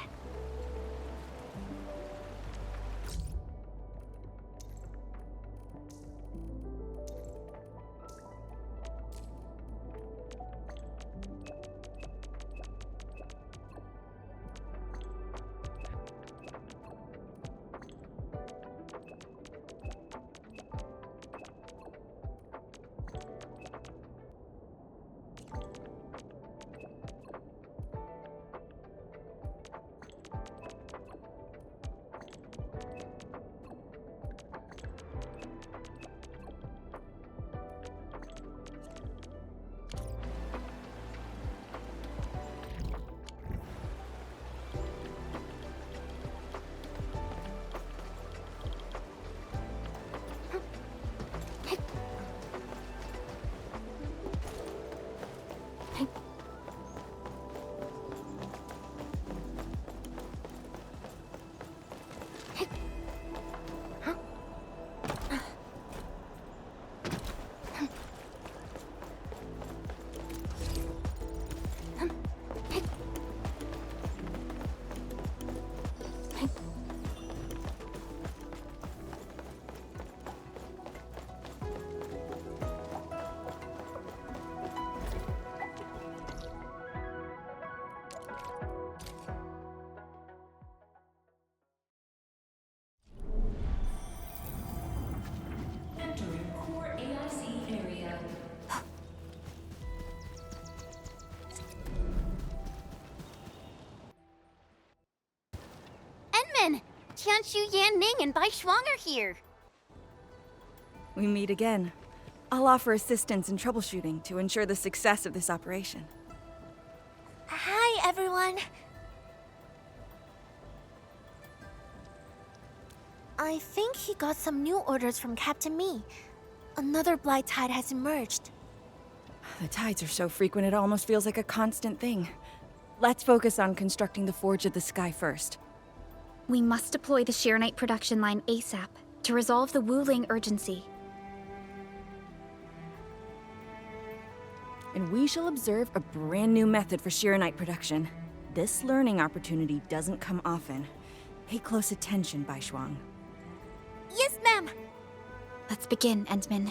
Enderman! Qianshu, Yan Ning, and Bai Shuang are here. We meet again. I'll offer assistance in troubleshooting to ensure the success of this operation. Hi, everyone. I think he got some new orders from Captain Me. Another blight tide has emerged. The tides are so frequent it almost feels like a constant thing. Let's focus on constructing the Forge of the Sky first. We must deploy the Sheernite production line ASAP to resolve the Wuling urgency. And we shall observe a brand new method for Sheernite production. This learning opportunity doesn't come often. Pay close attention, Bai Shuang. Yes, ma'am. Let's begin, Endman.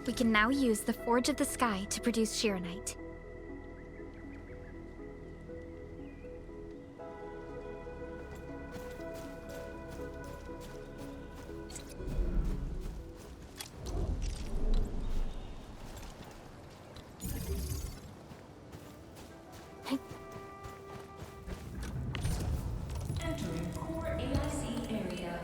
We can now use the Forge of the Sky to produce Shironite. Entering core AIC area.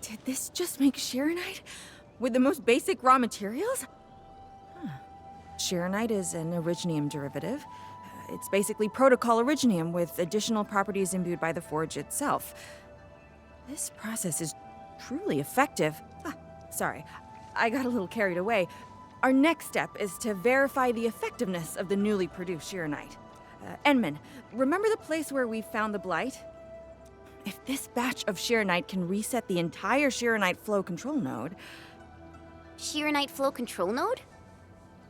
Did this just make Shironite? With the most basic raw materials? Huh. Shironite is an originium derivative. It's basically protocol originium with additional properties imbued by the forge itself. This process is truly effective. Sorry, I got a little carried away. Our next step is to verify the effectiveness of the newly produced Shironite. Enman, remember the place where we found the Blight? If this batch of Shironite can reset the entire Shironite flow control node... Shironite flow control node?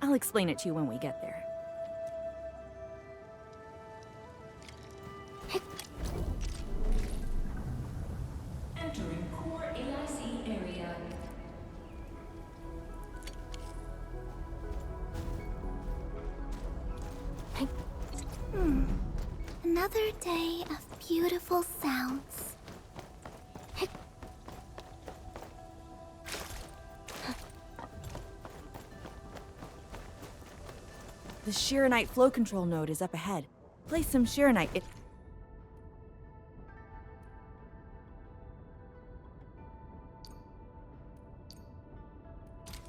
I'll explain it to you when we get there. Entering core AIC area. Another day of beautiful sounds. The Shironite flow control node is up ahead. Place some Shironite.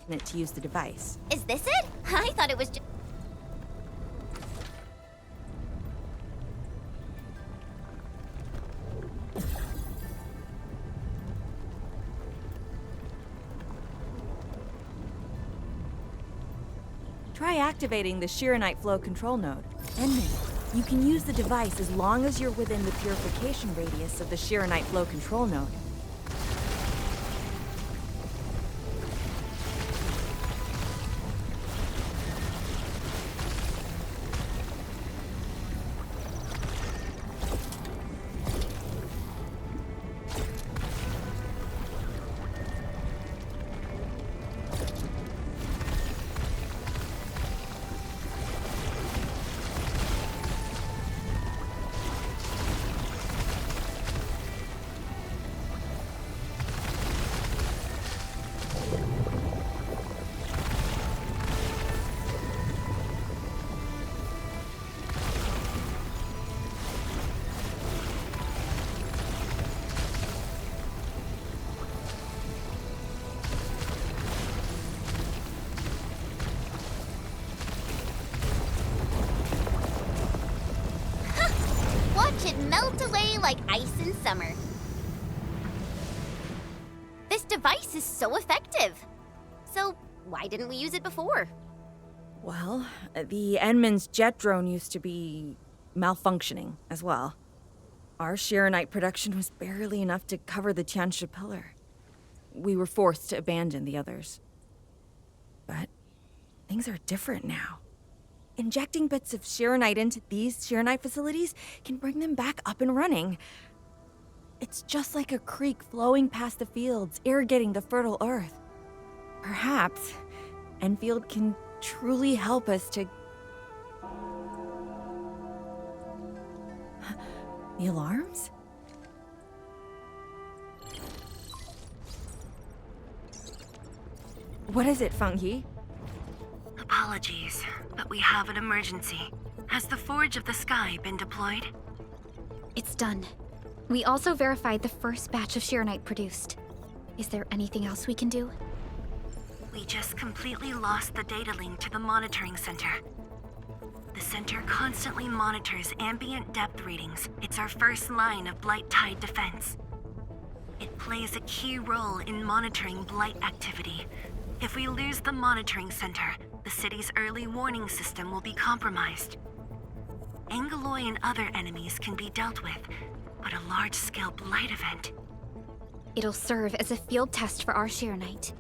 To use the device. Is this it? I thought it was just... Try activating the Shironite flow control node. And then, you can use the device as long as you're within the purification radius of the Shironite flow control node. summer. This device is so effective. So, why didn't we use it before? Well, the Enman's jet drone used to be malfunctioning as well. Our Shiranite production was barely enough to cover the Tianxia pillar. We were forced to abandon the others. But things are different now. Injecting bits of Shiranite into these Shiranite facilities can bring them back up and running. It's just like a creek flowing past the fields, irrigating the fertile earth. Perhaps Enfield can truly help us to... The alarms? What is it, Feng Yi? Apologies, but we have an emergency. Has the Forge of the Sky been deployed? It's done. We also verified the first batch of Shiranite produced. Is there anything else we can do? We just completely lost the data link to the monitoring center. The center constantly monitors ambient depth readings. It's our first line of Blight Tide defense. It plays a key role in monitoring Blight activity. If we lose the monitoring center, the city's early warning system will be compromised. Angoloi and other enemies can be dealt with, but a large-scale Blight event... It'll serve as a field test for our Shiranite.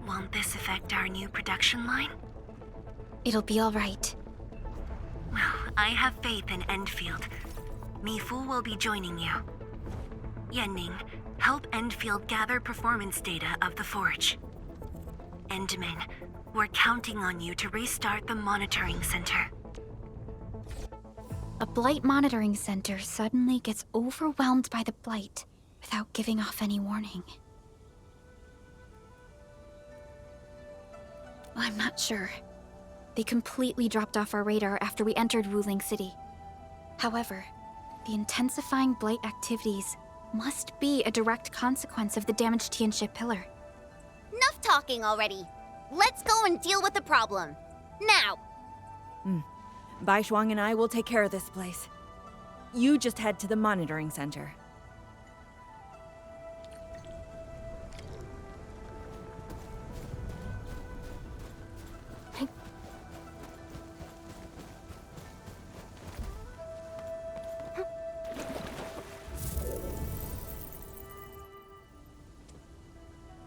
Won't this affect our new production line? It'll be all right. Well, I have faith in Endfield. Mifu will be joining you. Yenning, help Endfield gather performance data of the Forge. Endman, we're counting on you to restart the monitoring center. A Blight monitoring center suddenly gets overwhelmed by the Blight without giving off any warning. I'm not sure. They completely dropped off our radar after we entered Wuling City. However, the intensifying Blight activities must be a direct consequence of the damaged Tianxia pillar. Enough talking already. Let's go and deal with the problem. Now! Bai Shuang and I will take care of this place. You just head to the monitoring center.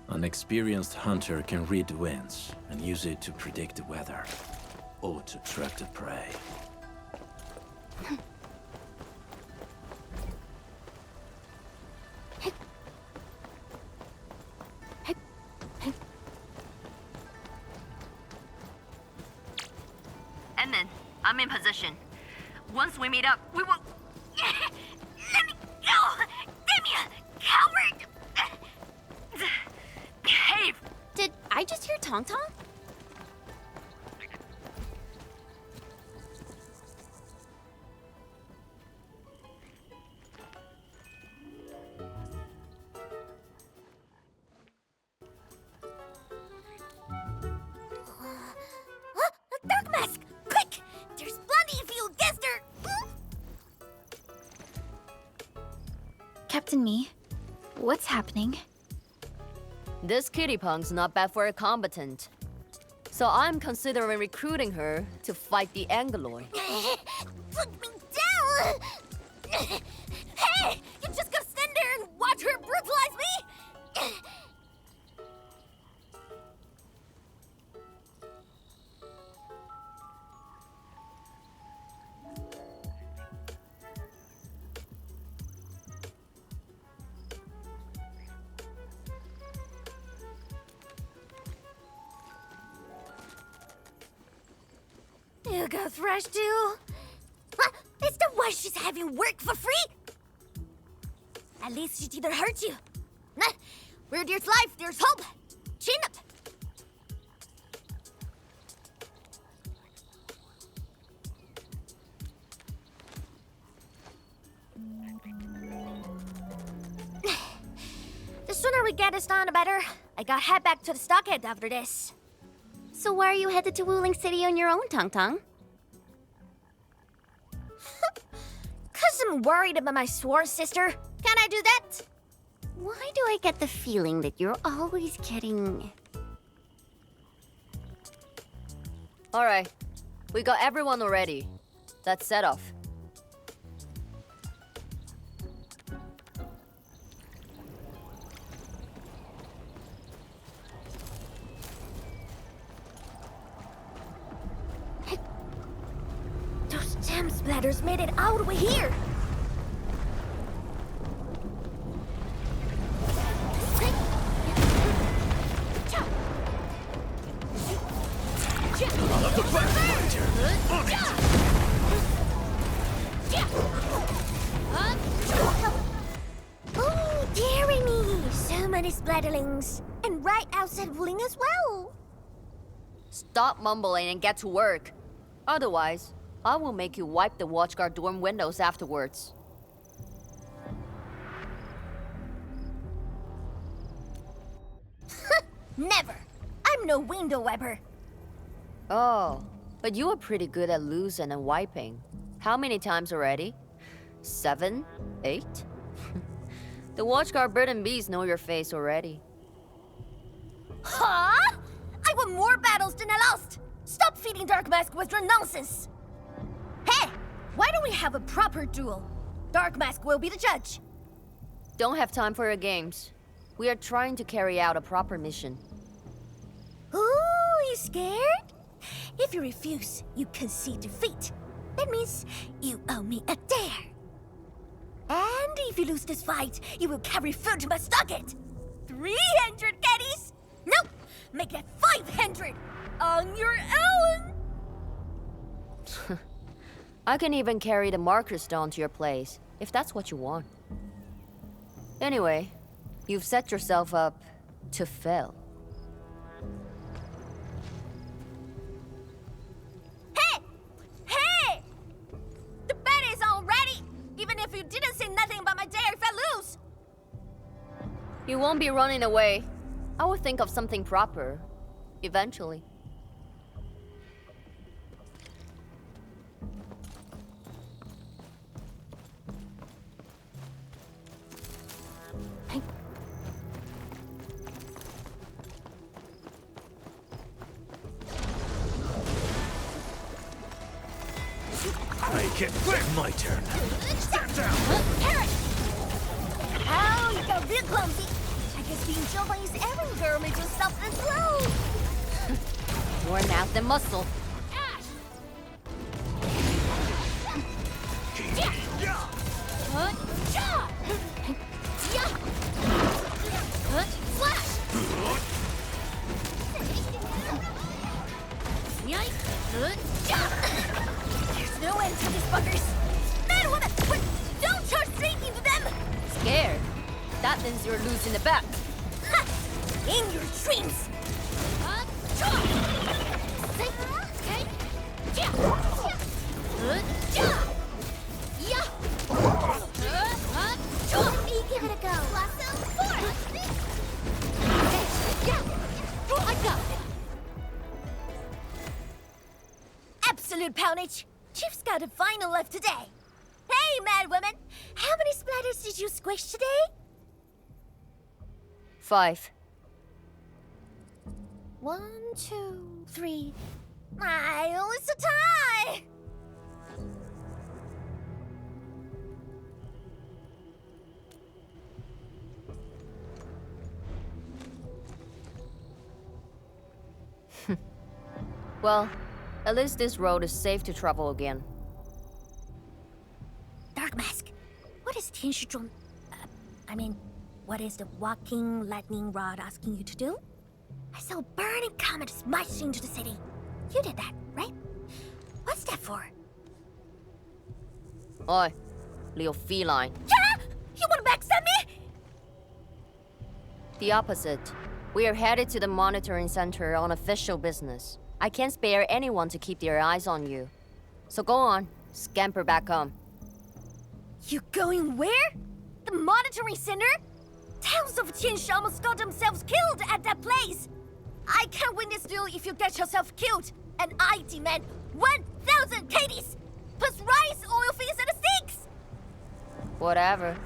An experienced hunter can read the winds and use it to predict the weather, or to track the prey. Edmund, I'm in position. Once we meet up, we will... Let me go! Damn you, coward! Behave! Did I just hear Tong Tong? Dark Mask! Quick! There's plenty of you against her! Captain Me, what's happening? This kitty punk's not bad for a combatant. So I'm considering recruiting her to fight the Angoloi. Put me down! Hey! You just gonna stand there and watch her brutalize me? You go thrash too? Huh? It's the way she's having work for free? At least she didn't hurt you. Nah, where there's life, there's hope. Chin up. The sooner we get this done, the better. I gotta head back to the stockade after this. So why are you headed to Wuling City on your own, Tong Tong? 'Cause Because I'm worried about my sworn sister. Can I do that? Why do I get the feeling that you're always getting... Alright, we got everyone already. Let's set off. Those damn splatters made it all the way here. Oh, dearie me! So many splatterlings. And right outside Wuling as well. Stop mumbling and get to work. Otherwise, I will make you wipe the watchguard dorm windows afterwards. Never. I'm no window wiper. Oh, but you are pretty good at losing and wiping. How many times already? 7? 8? The watchguard bird and bees know your face already. Huh? I won more battles than I lost. Stop feeding Dark Mask with your nonsense. Hey, why don't we have a proper duel? Dark Mask will be the judge. Don't have time for your games. We are trying to carry out a proper mission. Ooh, you scared? If you refuse, you concede defeat. That means you owe me a dare. And if you lose this fight, you will carry food to my stocket. 300 caddies? Nope, make that 500 on your own. I can even carry the marker stone to your place, if that's what you want. Anyway, you've set yourself up to fail. Hey! Hey! The bet is all ready! Even if you didn't say nothing about my dare if I lose! You won't be running away. I will think of something proper. Eventually. Make it my turn. Step down! Eric! Oh, you got real clumsy. I guess being jumped on his errand girl made you soft and slow. More mouth than muscle. There's no end to these buggers. Man, woman, wait, don't charge straight into them. Scared? That means you're losing the bet. In your dreams. Give it a go. I got it. Absolute poundage. Chief's got a final left today. Hey, mad woman. How many splatters did you squish today? 5. 1, 2, 3. Oh, it's a tie! Well, at least this road is safe to travel again. Dark Mask, what is Tianshizhuang... what is the walking lightning rod asking you to do? I saw a burning comet smash into the city. You did that, right? What's that for? Oi, little feline. Yeah! You want to backstab me? The opposite. We are headed to the monitoring center on official business. I can't spare anyone to keep their eyes on you. So go on, scamper back home. You going where? The monitoring center? Thousands of Tianshi almost got themselves killed at that place. I can't win this duel if you get yourself killed. And I demand 1,000 caddies! Plus rice, oil fees, and a six! Whatever.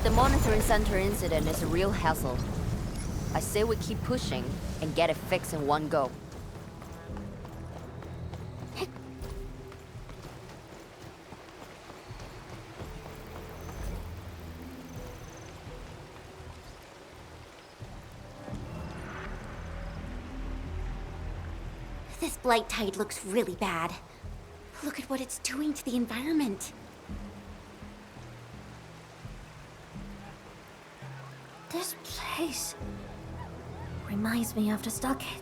The monitoring center incident is a real hassle. I say we keep pushing and get it fixed in one go. This blight tide looks really bad. Look at what it's doing to the environment. This place reminds me of the stockade.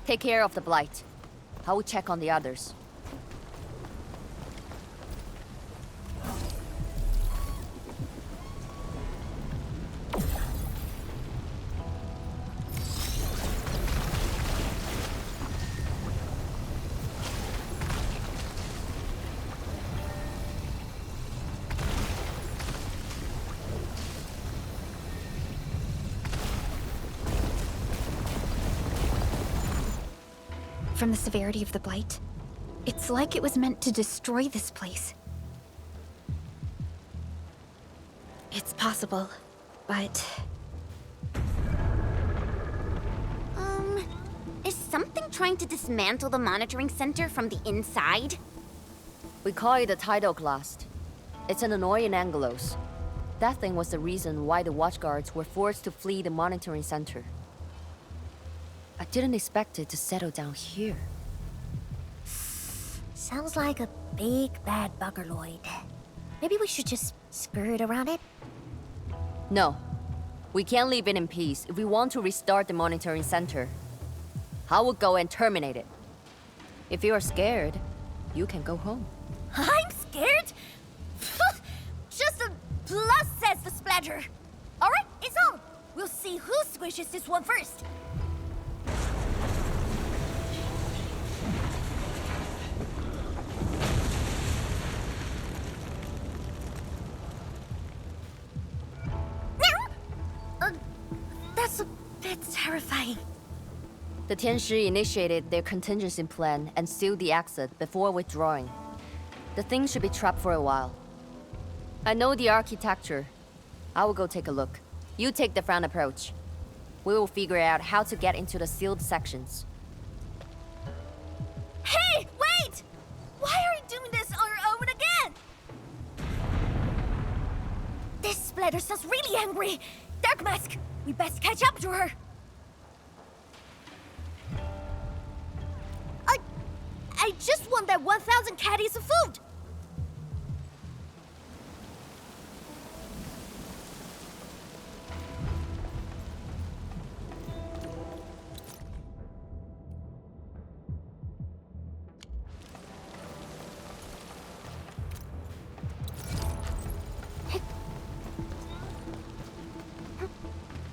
Take care of the blight. I will check on the others. From the severity of the blight, it's like it was meant to destroy this place. It's possible, but... Is something trying to dismantle the monitoring center from the inside? We call it a tidal blast. It's an annoying angelos. That thing was the reason why the watchguards were forced to flee the monitoring center. I didn't expect it to settle down here. Sounds like a big bad buggerloid. Maybe we should just skirt around it? No. We can't leave it in peace if we want to restart the monitoring center. I will go and terminate it. If you are scared, you can go home. I'm scared? Just a plus, says the splatter. Alright, it's on. We'll see who squishes this one first. That's a bit terrifying. The Tianshi initiated their contingency plan and sealed the exit before withdrawing. The thing should be trapped for a while. I know the architecture. I will go take a look. You take the front approach. We will figure out how to get into the sealed sections. Hey, wait! Why are we doing this on our own again? This splatter sounds really angry. Dark Mask, we best catch up to her. I just want that 1,000 caddies of food.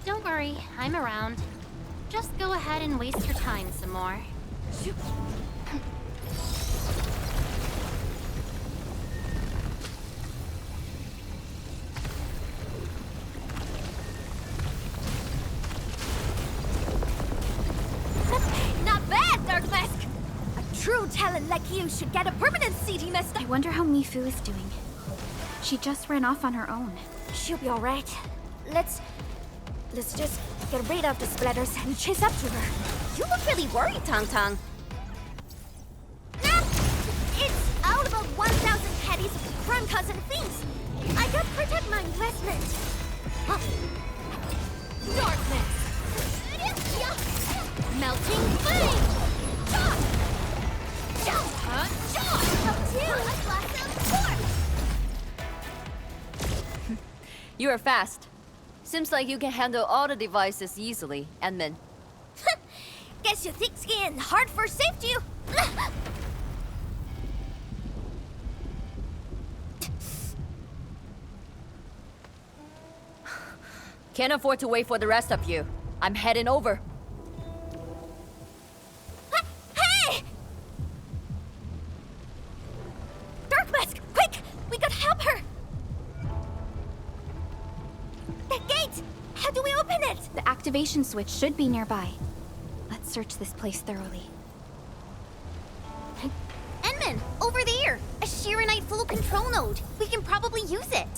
Don't worry, I'm around. Just go ahead and waste your time some more. Not bad, Dark Mask. A true talent like you should get a permanent CD master. I wonder how Mifu is doing. She just ran off on her own. She'll be alright. Let's just get rid of the splatters and chase up to her. You look really worried, Tong Tong. Nah! It's all about 1,000 caddies of crankers and things. I gotta protect my investment. Darkness! Melting flame! You're fast. Seems like you can handle all the devices easily, Edmund. Guess you thick skin, hard for safety. Can't afford to wait for the rest of you. I'm heading over. Hey! Dark Mask, quick! We gotta help her! That gate! How do we open it? The activation switch should be nearby. Let's search this place thoroughly. Enman, over there! A Shiranite flow control node. We can probably use it.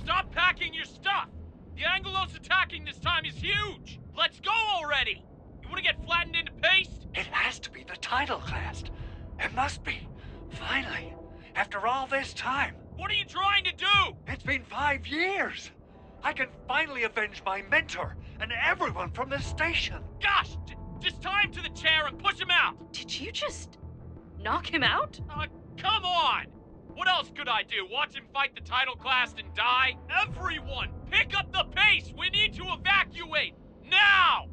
Stop packing your stuff! The Angelos attacking this time is huge! Let's go already! You wanna get flattened into paste? It has to be the title class. It must be. Finally. After all this time. What are you trying to do? It's been 5 years. I can finally avenge my mentor and everyone from this station. Gosh! Just tie him to the chair and push him out! Did you just knock him out? Come on! What else could I do? Watch him fight the title class and die? Everyone, pick up the pace! We need to evacuate! Now!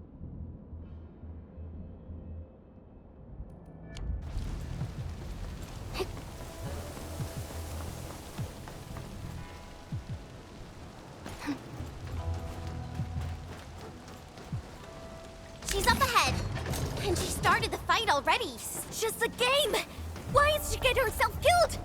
She's up ahead. And she started the fight already. It's just a game! Why is she getting herself killed?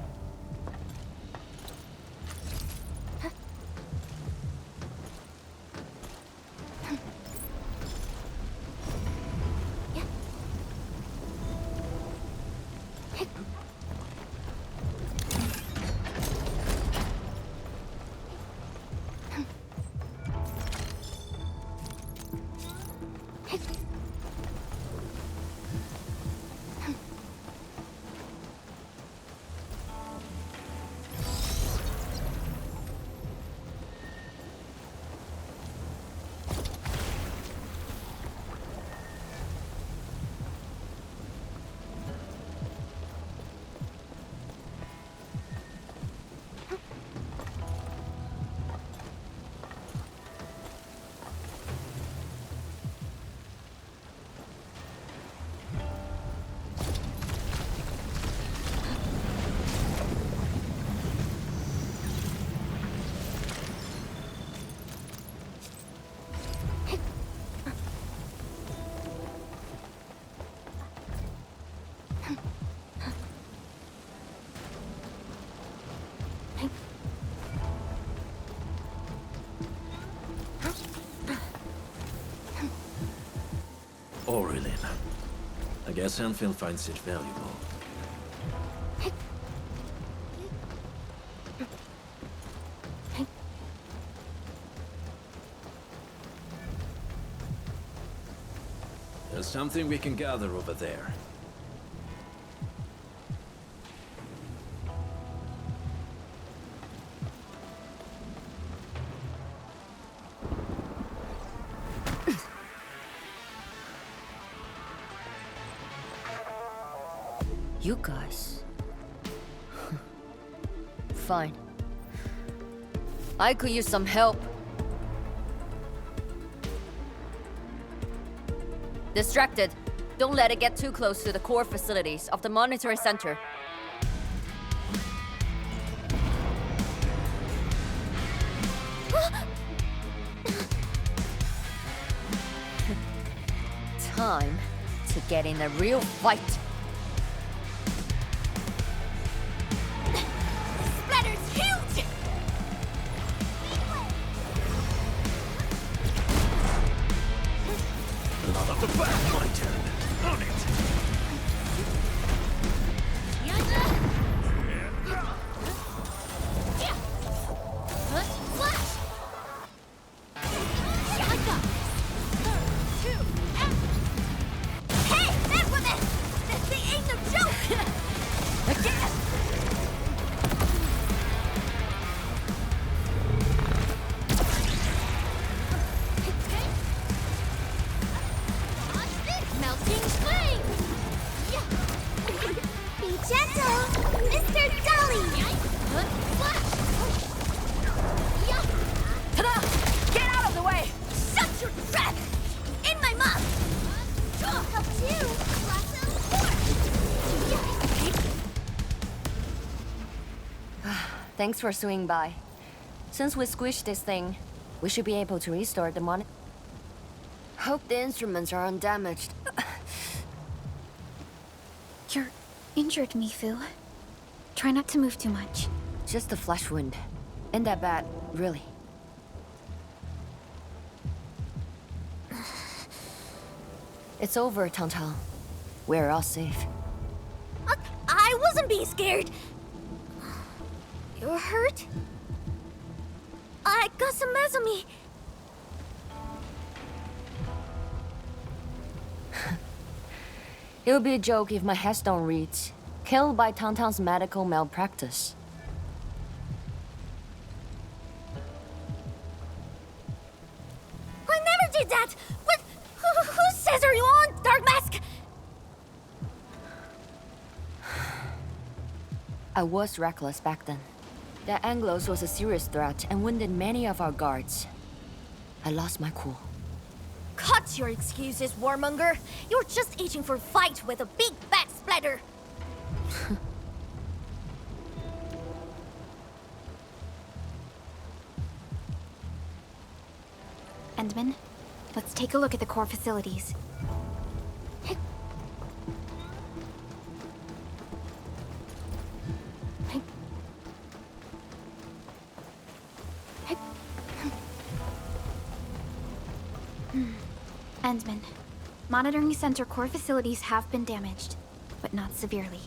Aurelin. I guess Endfield finds it valuable. There's something we can gather over there. You guys. fine. I could use some help. Distracted. Don't let it get too close to the core facilities of the monitoring center. Time to get in a real fight. Splatter's huge! Out of the back, my turn. On it. Flash! I got this! 2, and... Hey, that woman! This thing ain't no joke! Again! Melting flame! Be gentle, Mr. Dolly! Flash! Ta-da! Get out of the way! Shut your trap! In my mouth! Help you! Thanks for swinging by. Since we squished this thing, we should be able to restore the monitor. Hope the instruments are undamaged. You're injured, Mifu. Try not to move too much. Just a flesh wound. Ain't that bad, really. It's over, Tang. We're all safe. I wasn't being scared! You're hurt? I got some meds on me. It would be a joke if my headstone reads, "Killed by Tang's medical malpractice." I never did that! What? Who says are you on, Dark Mask? I was reckless back then. The Anglos was a serious threat and wounded many of our guards. I lost my cool. Cut your excuses, warmonger. You're just itching for a fight with a big bad splatter. Endman, let's take a look at the core facilities. Endman, monitoring center core facilities have been damaged, but not severely.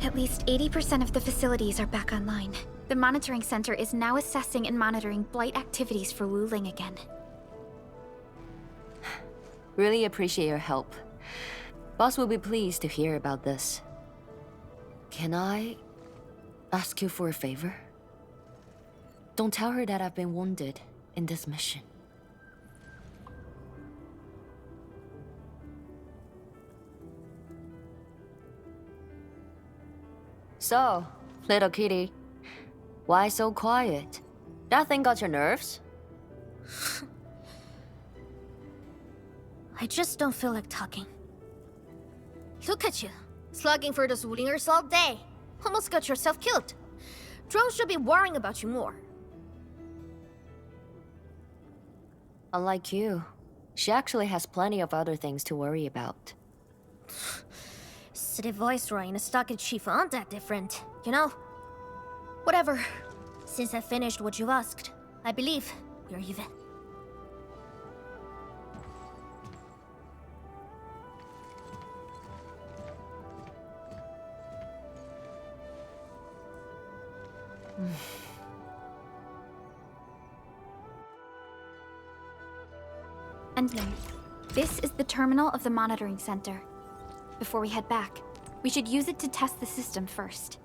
At least 80% of the facilities are back online. The monitoring center is now assessing and monitoring blight activities for Wu Ling again. Really appreciate your help. Boss will be pleased to hear about this. Can I ask you for a favor? Don't tell her that I've been wounded in this mission. So, little kitty, why so quiet? That thing got your nerves? I just don't feel like talking. Look at you, slugging for those Wulingers all day. Almost got yourself killed. Drones should be worrying about you more. Unlike you, she actually has plenty of other things to worry about. City Viceroy and a stockade chief aren't that different, you know? Whatever. Since I finished what you've asked, I believe we're even. Endling, this is the terminal of the monitoring center. Before we head back, we should use it to test the system first.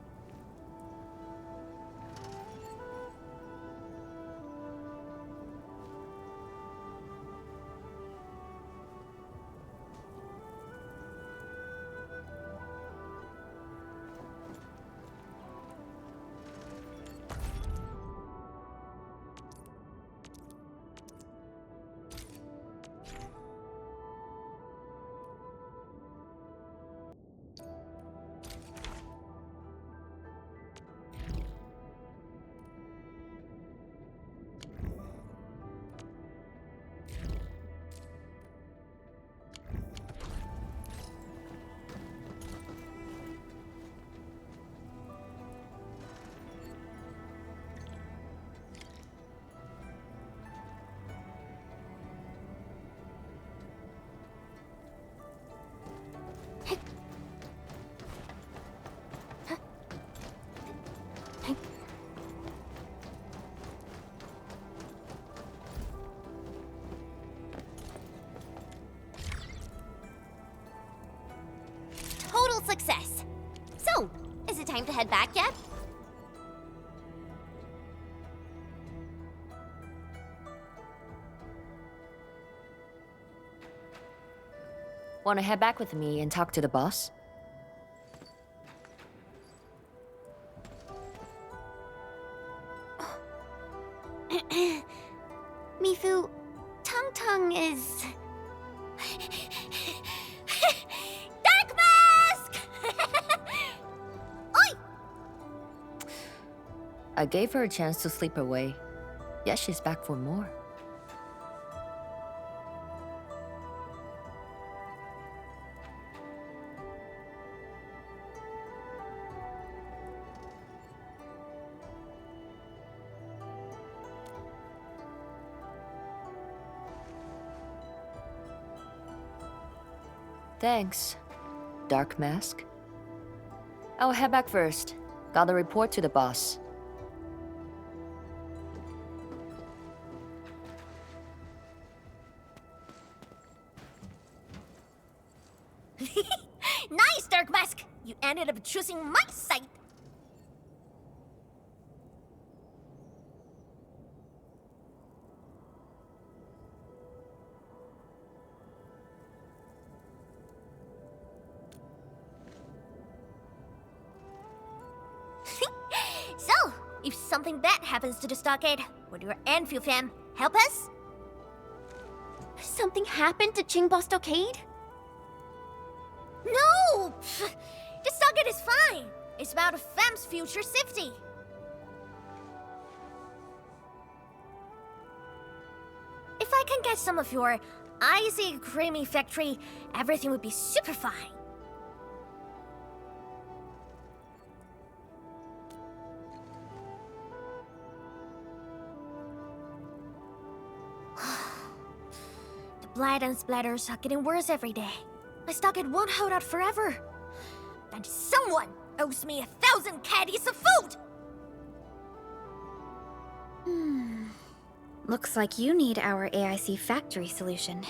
Total success! So, is it time to head back yet? Want to head back with me and talk to the boss? Mifu, Tung Tung is... Dark Mask! Oi! I gave her a chance to sleep away. Yet she's back for more. Thanks, Dark Mask. I'll head back first. Gotta report to the boss. Nice, Dark Mask! You ended up choosing my side. So, if something bad happens to the stockade, would your Endfield fam help us? Something happened to Qingbo Stockade? No! Pff, the stockade is fine. It's about a fam's future safety. If I can get some of your icy creamy factory, everything would be super fine. The blight and splatters are getting worse every day. My stockade won't hold out forever. And someone owes me 1,000 caddies of food! Looks like you need our AIC factory solution.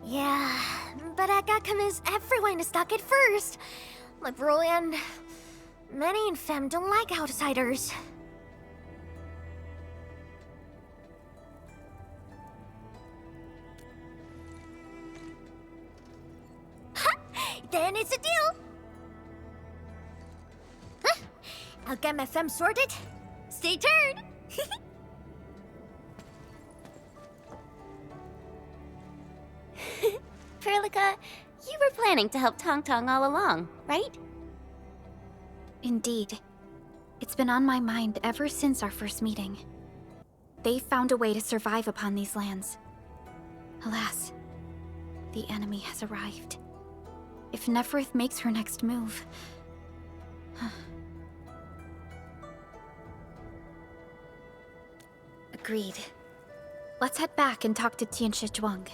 Yeah, but I got convinced everyone to stockade first. Like Broly and many in fam don't like outsiders. Then it's a deal. Huh? I'll get my fam sorted. Stay tuned. Perlica, you were planning to help Tong Tong all along, right? Indeed. It's been on my mind ever since our first meeting. They found a way to survive upon these lands. Alas, the enemy has arrived. If Neferith makes her next move... Agreed. Let's head back and talk to Tianshi Zhuang.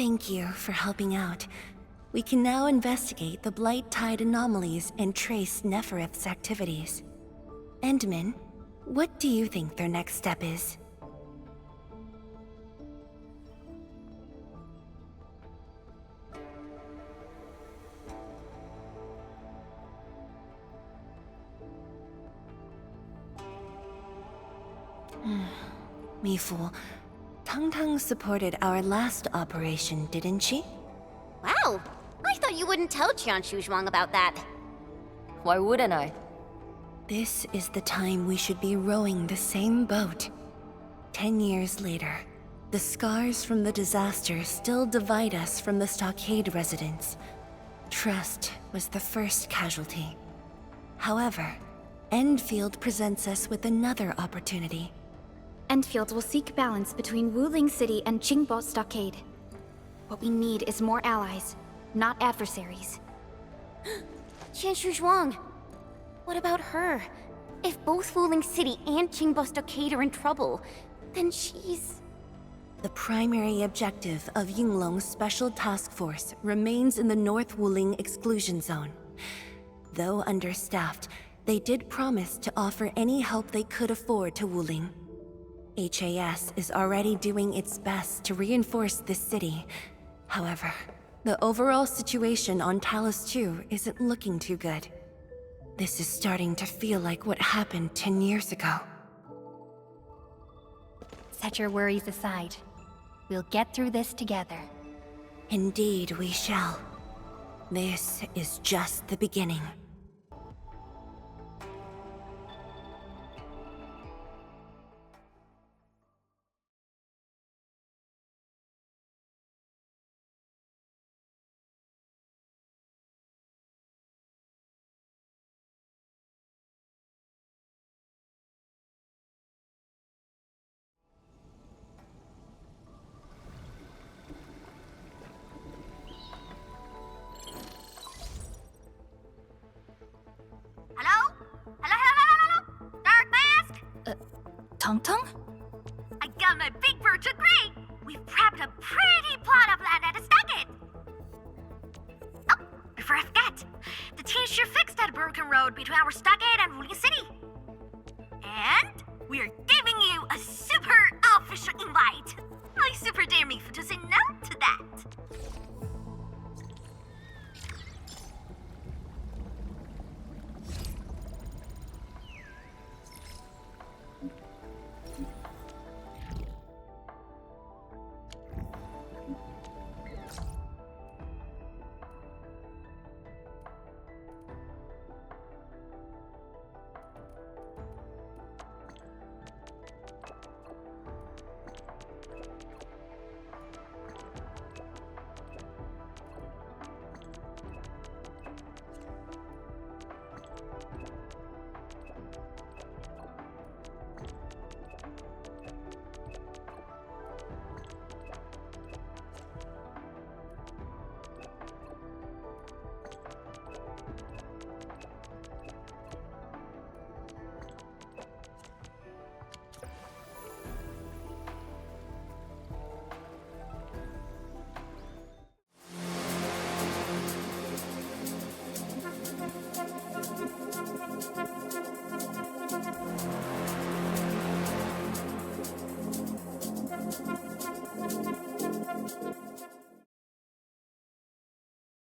Thank you for helping out. We can now investigate the Blight Tide anomalies and trace Neferith's activities. Endman, what do you think their next step is? Mifu, Tang supported our last operation, didn't she? Wow! I thought you wouldn't tell Tianshi Zhuang about that. Why wouldn't I? This is the time we should be rowing the same boat. 10 years later, the scars from the disaster still divide us from the stockade residents. Trust was the first casualty. However, Endfield presents us with another opportunity. Endfield will seek balance between Wuling City and Qingbo Stockade. What we need is more allies, not adversaries. Tianshi Zhuang. What about her? If both Wuling City and Qingbo Stockade are in trouble, then she's... The primary objective of Yinglong's Special Task Force remains in the North Wuling Exclusion Zone. Though understaffed, they did promise to offer any help they could afford to Wuling. HAS is already doing its best to reinforce this city. However, the overall situation on Talos 2 isn't looking too good. This is starting to feel like what happened 10 years ago. Set your worries aside. We'll get through this together. Indeed, we shall. This is just the beginning. between our stockade and ruling city. And we're giving you a super official invite. I super dare me to say no to that.